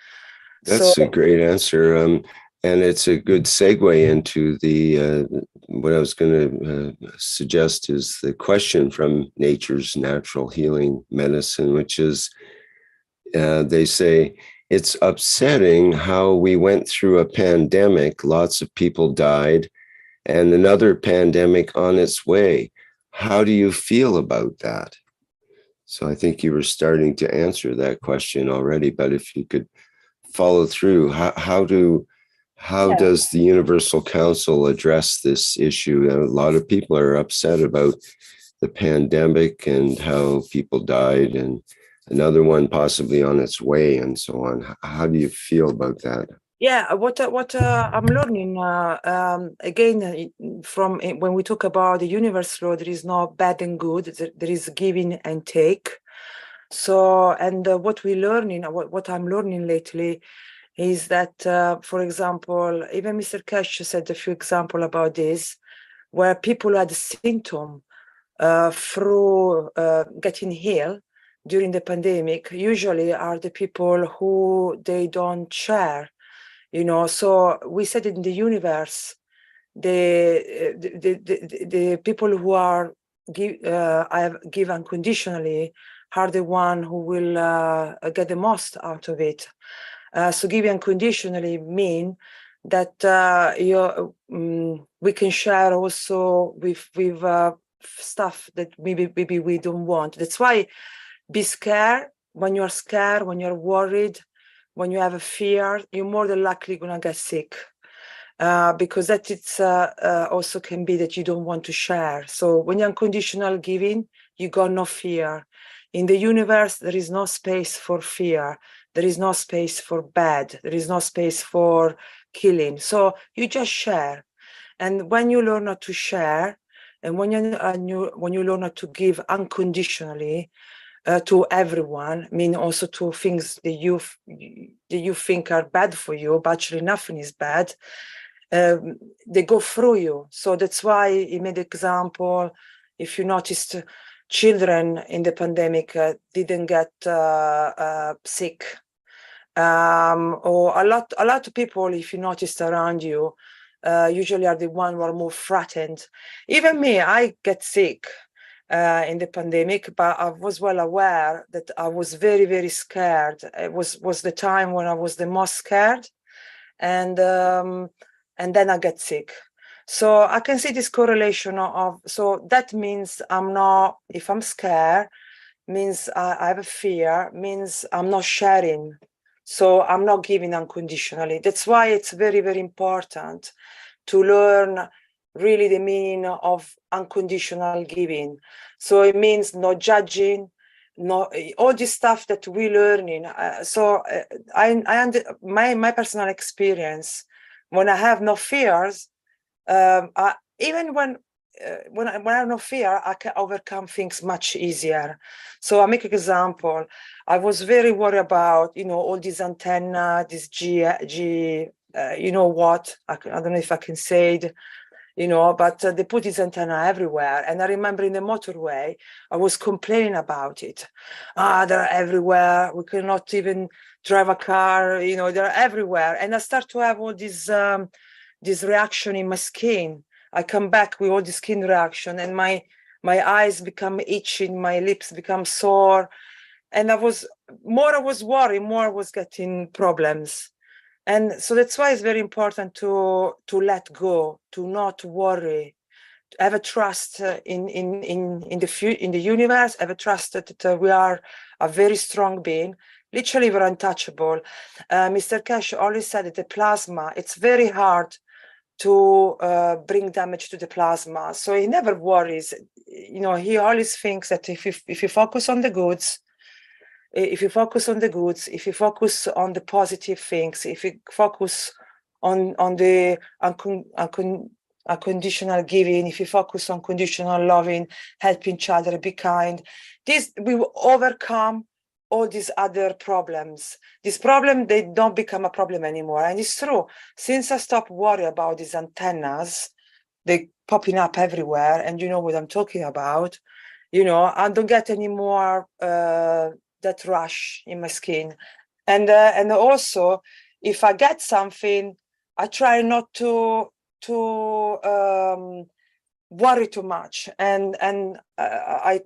That's a great answer. And it's a good segue into the what I was going to suggest is the question from Nature's Natural Healing Medicine, which is, they say, it's upsetting how we went through a pandemic, lots of people died, and another pandemic on its way. How do you feel about that? So I think you were starting to answer that question already, but if you could follow through, how does the Universal Council address this issue? A lot of people are upset about the pandemic and how people died, and another one possibly on its way, and so on. How do you feel about that? Yeah, what I'm learning again from when we talk about the universe law, there is no bad and good. There is giving and take. So, and what we're learning, what I'm learning lately, is that, for example, even Mr. Keshe said a few examples about this, where people had a symptom through getting healed during the pandemic, usually are the people who they don't share. So we said in the universe, the people who are give unconditionally are the one who will get the most out of it. So give unconditionally mean that we can share also with stuff that maybe we don't want. That's why be scared. When you're scared, when you're worried, when you have a fear, you're more than likely gonna get sick, because that it's also can be that you don't want to share. So when you're unconditional giving, you got no fear. In the universe, there is no space for fear. There is no space for bad. There is no space for killing. So you just share. And when you learn how to share, and when you learn how to give unconditionally, to everyone, I mean also to things that you think are bad for you, but actually nothing is bad. They go through you. So that's why he made example. If you noticed, children in the pandemic didn't get sick, or a lot of people, if you noticed around you, usually are the ones who are more threatened. Even me, I get sick in the pandemic, but I was well aware that I was very, very scared. It was the time when I was the most scared, and then I get sick. So I can see this correlation of, so that means I'm not, if I'm scared, means I have a fear, means I'm not sharing. So I'm not giving unconditionally. That's why it's very, very important to learn really the meaning of unconditional giving. So it means not judging, no, all this stuff that we're learning. My personal experience, when I have no fears, even when I have no fear, I can overcome things much easier. So I make an example. I was very worried about, all these antenna, this you know what? I don't know if I can say it, but they put this antenna everywhere. And I remember in the motorway, I was complaining about it. They're everywhere. We cannot even drive a car. They're everywhere. And I start to have all this reaction in my skin. I come back with all the skin reaction, and my eyes become itching, my lips become sore. And I was worried, more I was getting problems. And so that's why it's very important to let go, to not worry, to have a trust in the universe, have a trust that we are a very strong being. Literally, we're untouchable. Mr. Keshe always said that the plasma, it's very hard to bring damage to the plasma. So he never worries. He always thinks that if you focus on the goods, if you focus on the positive things, if you focus on the unconditional giving, if you focus on conditional loving, helping each other, be kind, we will overcome all these other problems. This problem, they don't become a problem anymore. And it's true. Since I stopped worrying about these antennas, they popping up everywhere, and you know what I'm talking about, I don't get any more that rush in my skin. And also, if I get something, I try not to worry too much, and I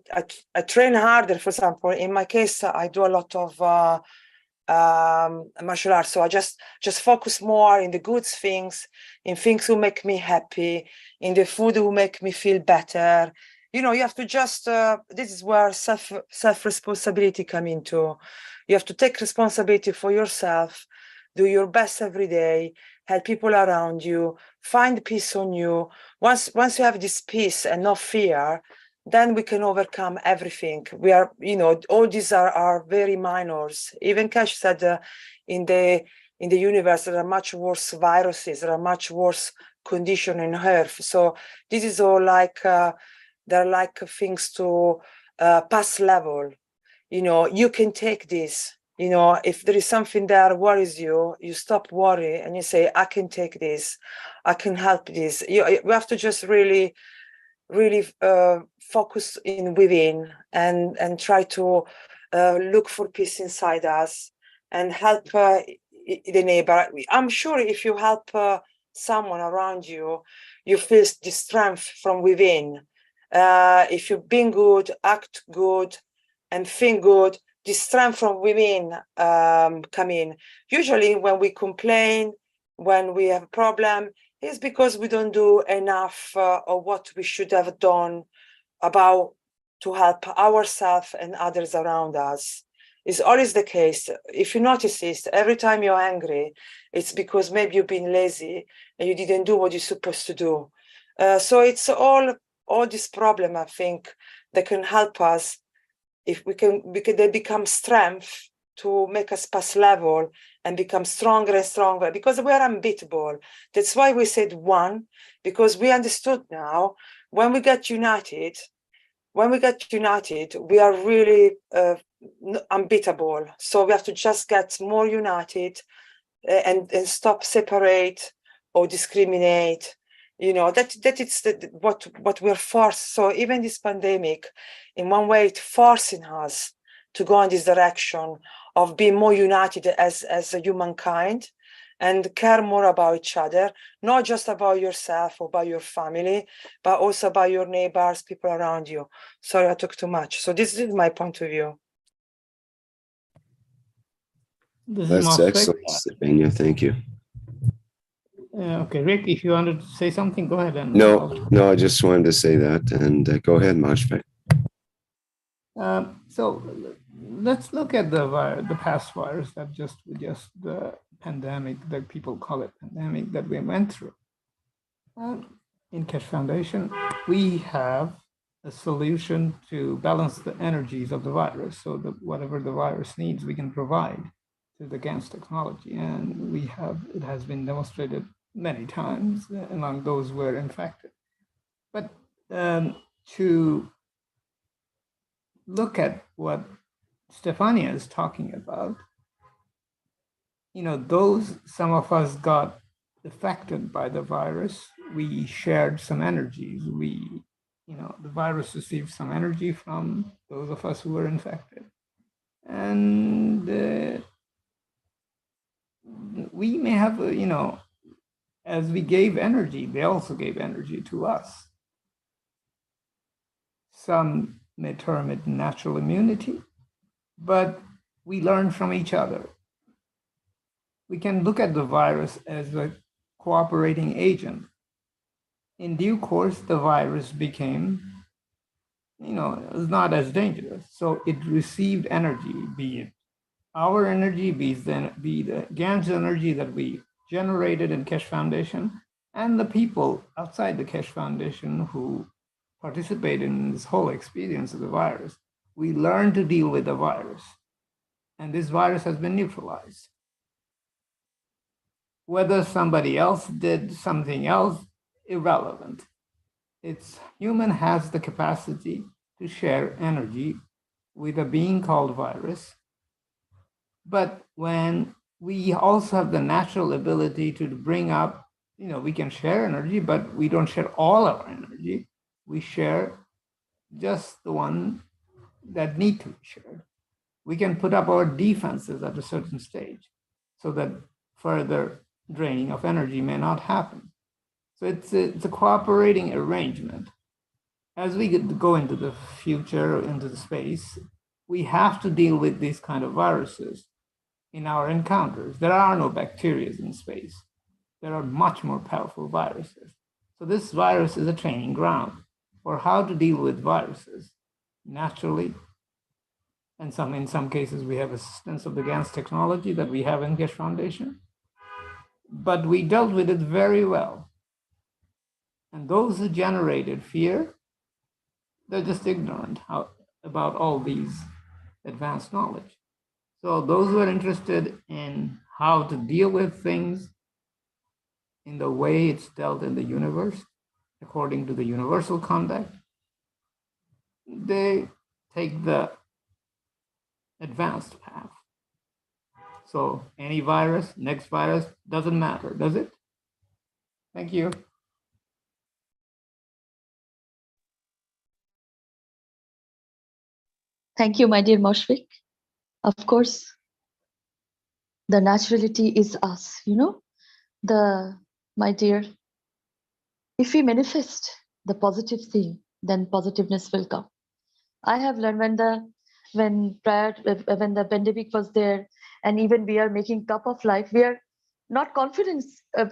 train harder. For example, in my case, I do a lot of martial arts, so I just focus more in the good things, in things who make me happy, in the food who make me feel better. You have to just this is where self responsibility come into. You have to take responsibility for yourself, do your best every day, help people around you, find peace on you. Once you have this peace and no fear, then we can overcome everything. We are, all these are very minors. Even Keshe said in the universe, there are much worse viruses, there are much worse conditions in Earth. So this is all like, they're like things to pass level. You can take this. If there is something that worries you, you stop worrying and you say, I can take this, I can help this. You have to just really focus within and try to look for peace inside us and help the neighbor. I'm sure if you help someone around you, you feel the strength from within. If you've been good, act good, and think good, the strength from within come in. Usually when we complain, when we have a problem, it's because we don't do enough of what we should have done about to help ourselves and others around us. It's always the case. If you notice this, every time you're angry, it's because maybe you've been lazy and you didn't do what you're supposed to do. So it's all this problem, I think, that can help us if they become strength to make us pass level and become stronger and stronger, because we are unbeatable. That's why we said one, because we understood now when we get united, we are really unbeatable. So we have to just get more united and stop separate or discriminate. That it's what we're forced. So even this pandemic, in one way, it's forcing us to go in this direction of being more united as a humankind and care more about each other, not just about yourself or about your family, but also about your neighbors, people around you. Sorry, I took too much. So this is my point of view. This is That's Mosfeq. excellent, Stefania. Thank you. Okay, Rick, if you wanted to say something, go ahead. And No, I just wanted to say that. And go ahead, Mashfaq. So let's look at the past virus that just the pandemic that people call it pandemic that we went through. In Keshe Foundation, we have a solution to balance the energies of the virus, so that whatever the virus needs, we can provide through the GANS technology, and it has been demonstrated many times among those who were infected. But to look at what Stefania is talking about, some of us got affected by the virus. We shared some energies. The virus received some energy from those of us who were infected. And we may have, as we gave energy, they also gave energy to us. Some may term it natural immunity, but we learn from each other. We can look at the virus as a cooperating agent. In due course, the virus became, not as dangerous. So it received energy, be it our energy, be the GANS energy that we generated in Keshe Foundation, and the people outside the Keshe Foundation who participate in this whole experience of the virus. We learn to deal with the virus, and this virus has been neutralized. Whether somebody else did something else, irrelevant. Human has the capacity to share energy with a being called virus. But when we also have the natural ability to bring up, we can share energy, but we don't share all our energy. We share just the one that need to be shared. We can put up our defenses at a certain stage so that further draining of energy may not happen. So it's a cooperating arrangement. As we go into the future, into the space, we have to deal with these kind of viruses in our encounters. There are no bacteria in space. There are much more powerful viruses. So this virus is a training ground for how to deal with viruses naturally. And in some cases, we have assistance of the GANS technology that we have in Keshe Foundation. But we dealt with it very well. And those who generated fear, they're just ignorant about all these advanced knowledge. So those who are interested in how to deal with things in the way it's dealt in the universe, according to the universal conduct, they take the advanced path. So any virus, next virus, doesn't matter, does it? Thank you. Thank you, my dear Moshfik. Of course, the naturality is us, my dear, if we manifest the positive thing, then positiveness will come. I have learned when the pandemic was there, and even we are making cup of life, we are not confident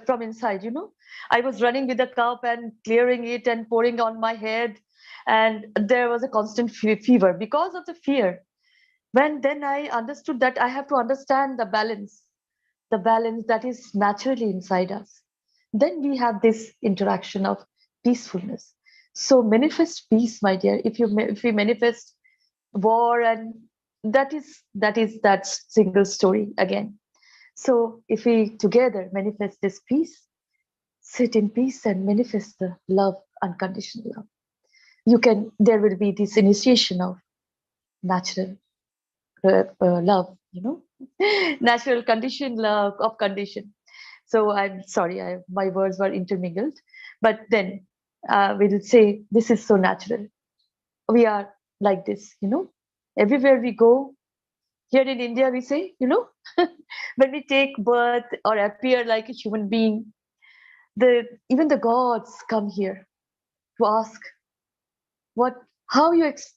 from inside, I was running with a cup and clearing it and pouring on my head, and there was a constant fever because of the fear. Then I understood that I have to understand the balance that is naturally inside us. Then we have this interaction of peacefulness. So manifest peace, my dear. If we manifest war, and that single story again. So if we together manifest this peace, sit in peace and manifest the love, unconditional love. There will be this initiation of natural love, natural condition, love of condition. So I'm sorry, my words were intermingled, but then we will say this is so natural. We are like this, everywhere we go, Here in India, we say, you know, when we take birth or appear like a human being, even the gods come here to ask how is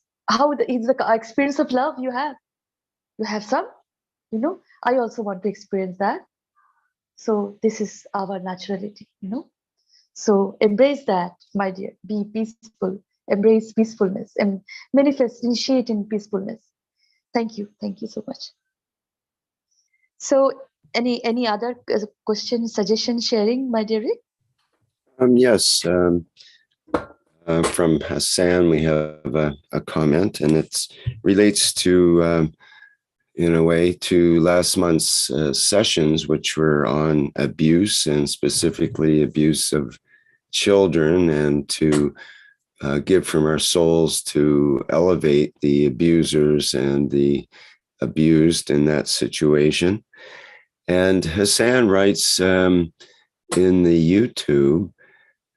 the experience of love you have. You have some, you know. I also want to experience that. So this is our naturality, you know. So embrace that, my dear. Be peaceful. Embrace peacefulness and manifest, initiate in peacefulness. Thank you so much. So any other question, suggestion, sharing, my dear Rick? Yes. From Hassan, we have a comment, and it relates to, in a way, to last month's sessions, which were on abuse, and specifically abuse of children, and to give from our souls to elevate the abusers and the abused in that situation. And Hassan writes in the YouTube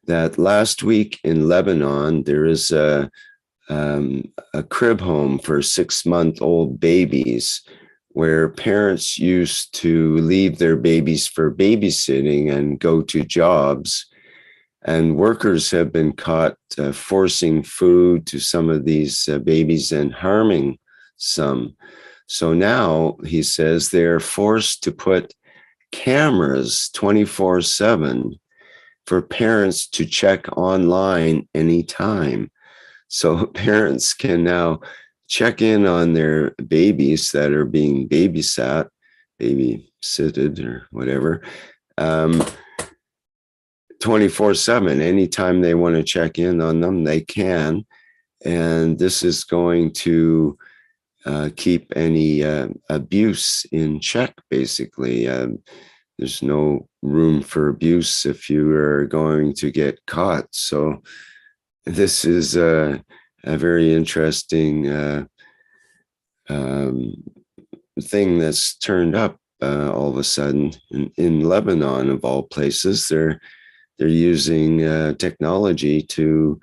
that last week in Lebanon, there is a crib home for 6-month-old babies where parents used to leave their babies for babysitting and go to jobs. And workers have been caught forcing food to some of these babies and harming some. So now, he says, they're forced to put cameras 24/7 for parents to check online anytime. So parents can now check in on their babies that are being babysitted or whatever, 24/7. Anytime they want to check in on them, they can. And this is going to keep any abuse in check, basically. There's no room for abuse if you are going to get caught. So this is a very interesting thing that's turned up all of a sudden in Lebanon, of all places. They're using technology to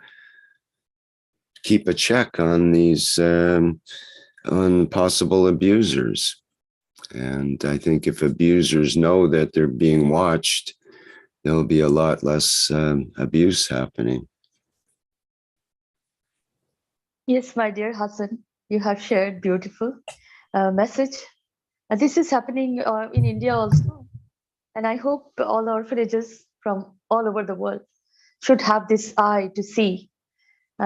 keep a check on these on possible abusers. And I think if abusers know that they're being watched, there'll be a lot less abuse happening. Yes, my dear Hassan, you have shared beautiful message. And this is happening in India also. And I hope all orphanages from all over the world should have this eye to see,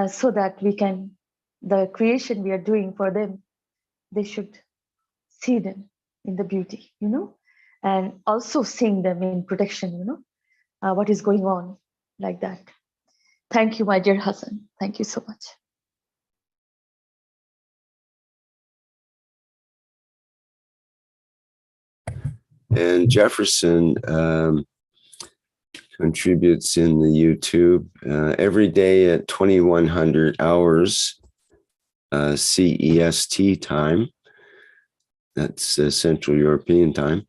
so that the creation we are doing for them, they should see them in the beauty, you know, and also seeing them in protection, you know, what is going on like that. Thank you, my dear Hassan. Thank you so much. And Jefferson contributes in the YouTube every day at 2100 hours CEST time. That's Central European time.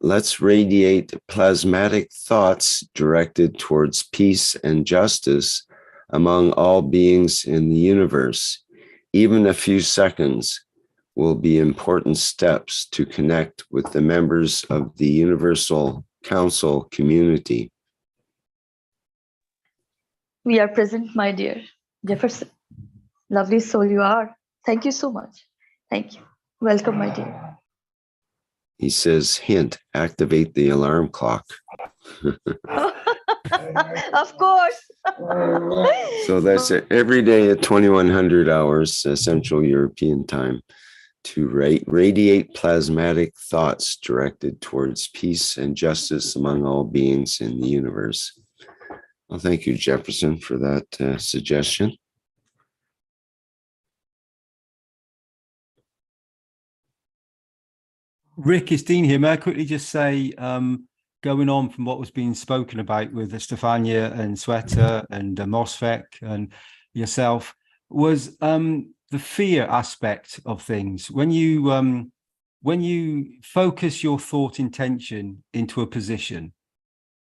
Let's radiate plasmatic thoughts directed towards peace and justice among all beings in the universe. Even a few seconds will be important steps to connect with the members of the Universal Council community. We are present, my dear Jefferson. Lovely soul you are. Thank you so much. Thank you. Welcome, my dear. He says, hint, activate the alarm clock. Of course. So that's it. Every day at 2100 hours Central European time to radiate plasmatic thoughts directed towards peace and justice among all beings in the universe. Well, thank you, Jefferson, for that suggestion. Rick, it's Dean here. May I quickly just say, going on from what was being spoken about with Stefania and Sweta and Mosfek and yourself, was the fear aspect of things. When you focus your thought intention into a position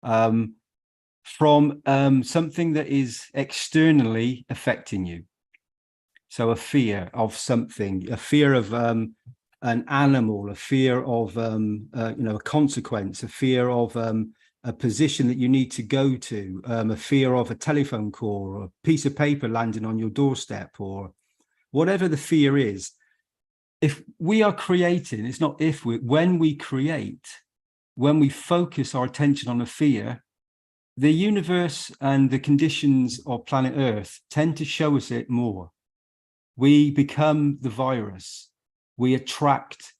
from something that is externally affecting you, so a fear of something, a fear of an animal, a fear of a consequence, a fear of a position that you need to go to, a fear of a telephone call or a piece of paper landing on your doorstep, or whatever the fear is. If we are creating, it's not if we, when we create, when we focus our attention on a fear, the universe and the conditions of planet Earth tend to show us it more. We become the virus. We attract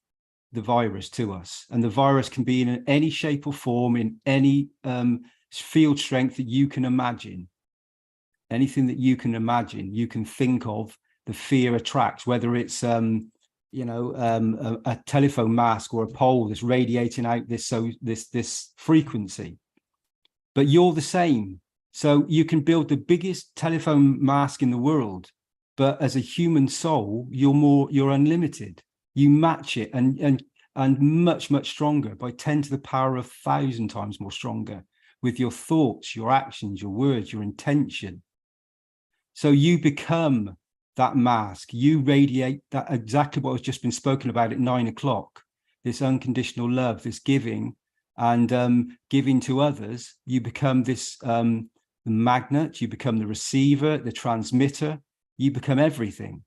the virus to us, and the virus can be in any shape or form, in any field strength that you can imagine. Anything that you can imagine, you can think of, the fear attracts, whether it's a telephone mast or a pole that's radiating out this frequency. But you're the same. So you can build the biggest telephone mast in the world, but as a human soul, you're unlimited. You match it and much, much stronger, by 10 to the power of 1,000 times more stronger, with your thoughts, your actions, your words, your intention. So you become that mask. You radiate that, exactly what has just been spoken about at 9 o'clock, this unconditional love, this giving, and giving to others. You become this magnet, you become the receiver, the transmitter, you become everything.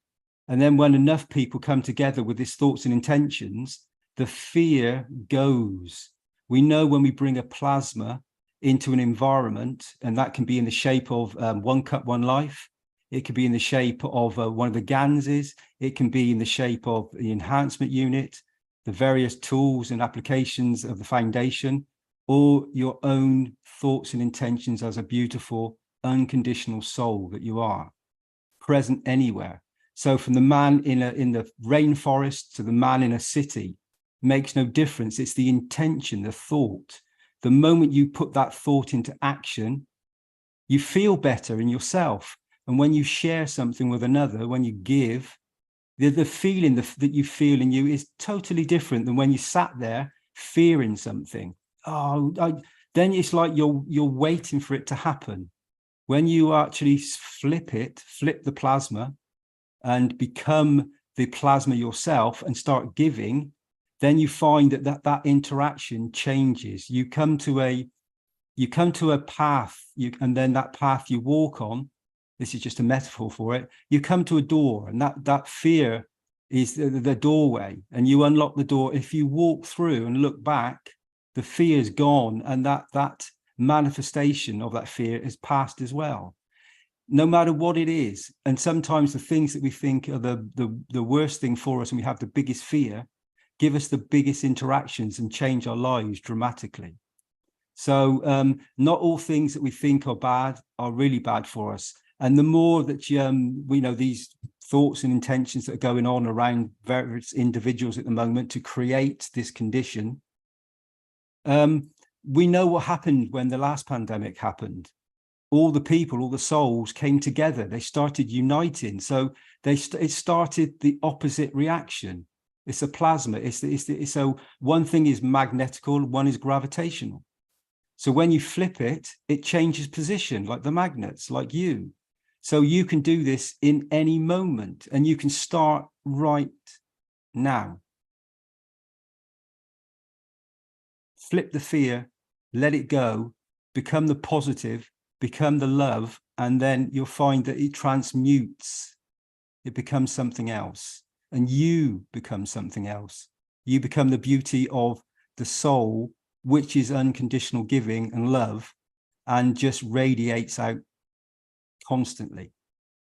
And then when enough people come together with these thoughts and intentions, the fear goes. We know when we bring a plasma into an environment, and that can be in the shape of One Cup, One Life. It could be in the shape of one of the Ganses. It can be in the shape of the enhancement unit, the various tools and applications of the foundation, or your own thoughts and intentions as a beautiful, unconditional soul that you are, present anywhere. So from the man in the rainforest to the man in a city, makes no difference. It's the intention, the thought. The moment you put that thought into action, you feel better in yourself. And when you share something with another, when you give, the feeling that you feel in you is totally different than when you sat there fearing something. Then it's like you're waiting for it to happen. When you actually flip the plasma and become the plasma yourself and start giving, then you find that interaction changes. You come to a path, and then that path you walk on, this is just a metaphor for it, you come to a door, and that fear is the doorway, and you unlock the door. If you walk through and look back, the fear is gone, and that manifestation of that fear is past as well, no matter what it is. And sometimes the things that we think are the worst thing for us, and we have the biggest fear, give us the biggest interactions and change our lives dramatically. So not all things that we think are bad are really bad for us. And the more that we know these thoughts and intentions that are going on around various individuals at the moment to create this condition, we know what happened when the last pandemic happened. All the people, all the souls came together. They started uniting. So it started the opposite reaction. It's a plasma. So one thing is magnetical, one is gravitational. So when you flip it, it changes position, like the magnets, like you. So you can do this in any moment, and you can start right now. Flip the fear, let it go, become the positive, become the love, and then you'll find that it transmutes. It becomes something else, and you become something else. You become the beauty of the soul, which is unconditional giving and love, and just radiates out constantly.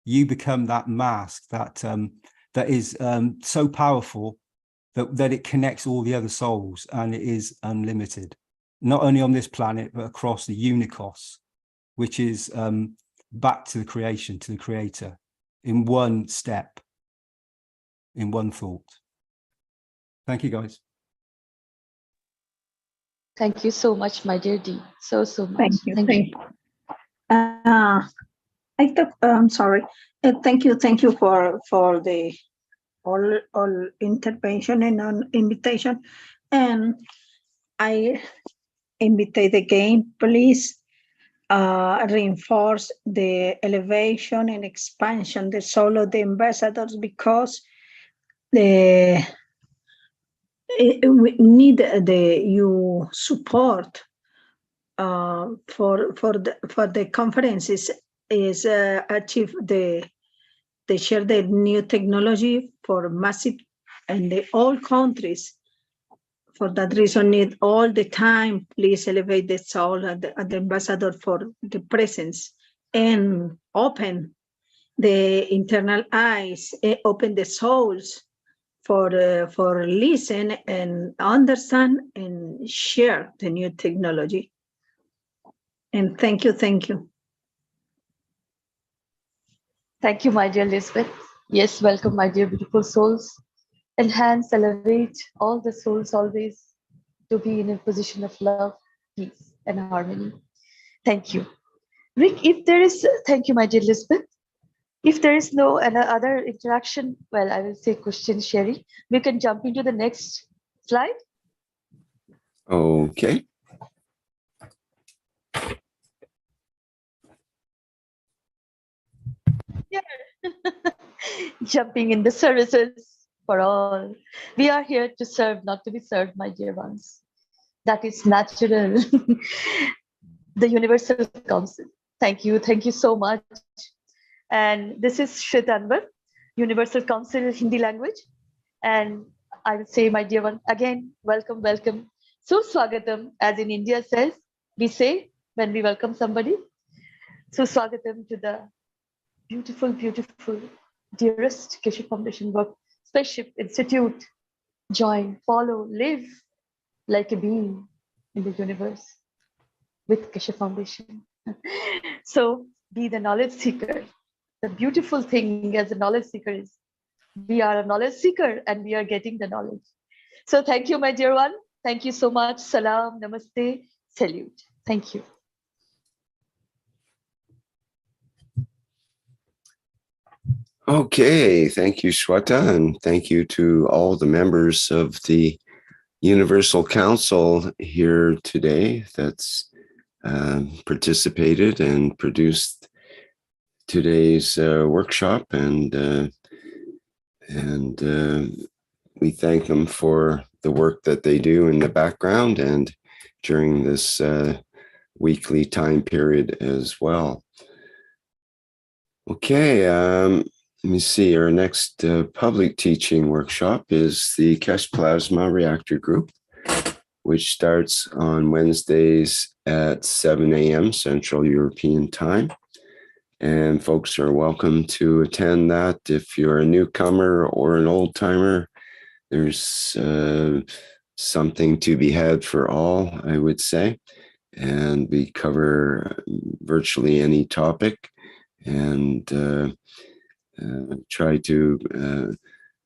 You become that mask that is so powerful that it connects all the other souls, and it is unlimited, not only on this planet, but across the unicos, which is back to the creation, to the creator, in one step, in one thought. Thank you, guys. Thank you so much, my dear Dee. So much. Thank you. I'm sorry. Thank you for the all intervention and invitation. And I invite again, please reinforce the elevation and expansion, the soul of the ambassadors, because we need you support for the conferences is achieve they share the new technology for massive and all countries. For that reason, need all the time, please elevate the soul at the ambassador for the presence and open the internal eyes, open the souls for listen and understand and share the new technology. And thank you, thank you. Thank you, my dear Lisbeth. Yes, welcome, my dear beautiful souls. Enhance, elevate all the souls always to be in a position of love, peace, and harmony. Thank you. Rick, if there is, thank you, my dear Lisbeth. If there is no other interaction, well, I will say question, Sherry. We can jump into the next slide. Okay. Yeah. Jumping in the services for all. We are here to serve, not to be served, my dear ones. That is natural. The Universal Council. Thank you so much. And this is Shwetanvar, Universal Council Hindi language. And I will say, my dear one, again, welcome, welcome. So swagatam, as in India says, we say when we welcome somebody. So swagatam to the beautiful, beautiful, dearest Keshe Foundation work, Spaceship Institute. Join, follow, live like a being in the universe with Keshe Foundation. So be the knowledge seeker. The beautiful thing as a knowledge seeker is we are a knowledge seeker and we are getting the knowledge. So thank you, my dear one. Thank you so much. Salam, namaste, salute. Thank you. Okay, thank you, Shweta, and thank you to all the members of the Universal Council here today that's participated and produced today's workshop, and we thank them for the work that they do in the background and during this weekly time period as well. Okay, let me see, our next public teaching workshop is the Keshe Plasma Reactor Group, which starts on Wednesdays at 7 a.m. Central European Time. And folks are welcome to attend that. If you're a newcomer or an old timer, there's something to be had for all, I would say. And we cover virtually any topic and try to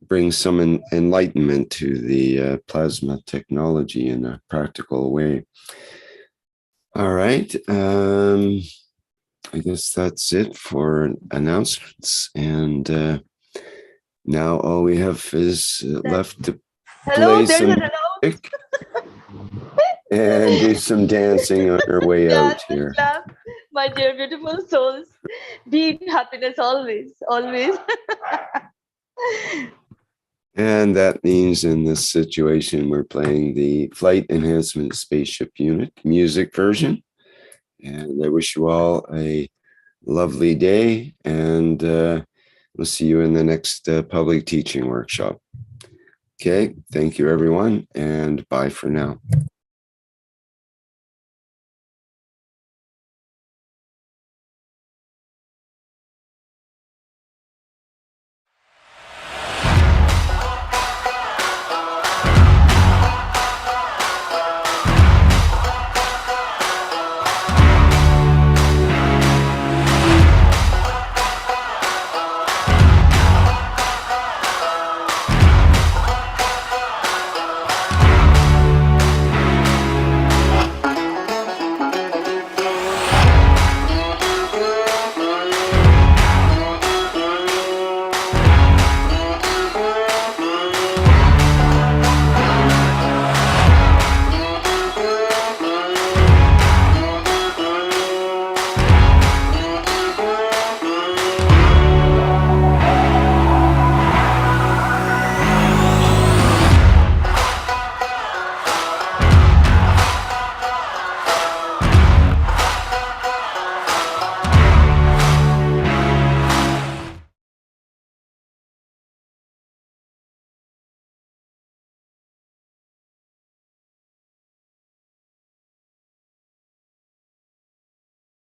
bring some enlightenment to the plasma technology in a practical way. All right. I guess that's it for announcements. And now all we have is left to play some music and do some dancing on our way out here. My dear beautiful souls, be in happiness always, always. And that means in this situation, we're playing the Flight Enhancement Spaceship Unit music version. And I wish you all a lovely day, and we'll see you in the next public teaching workshop. Okay, thank you everyone, and bye for now.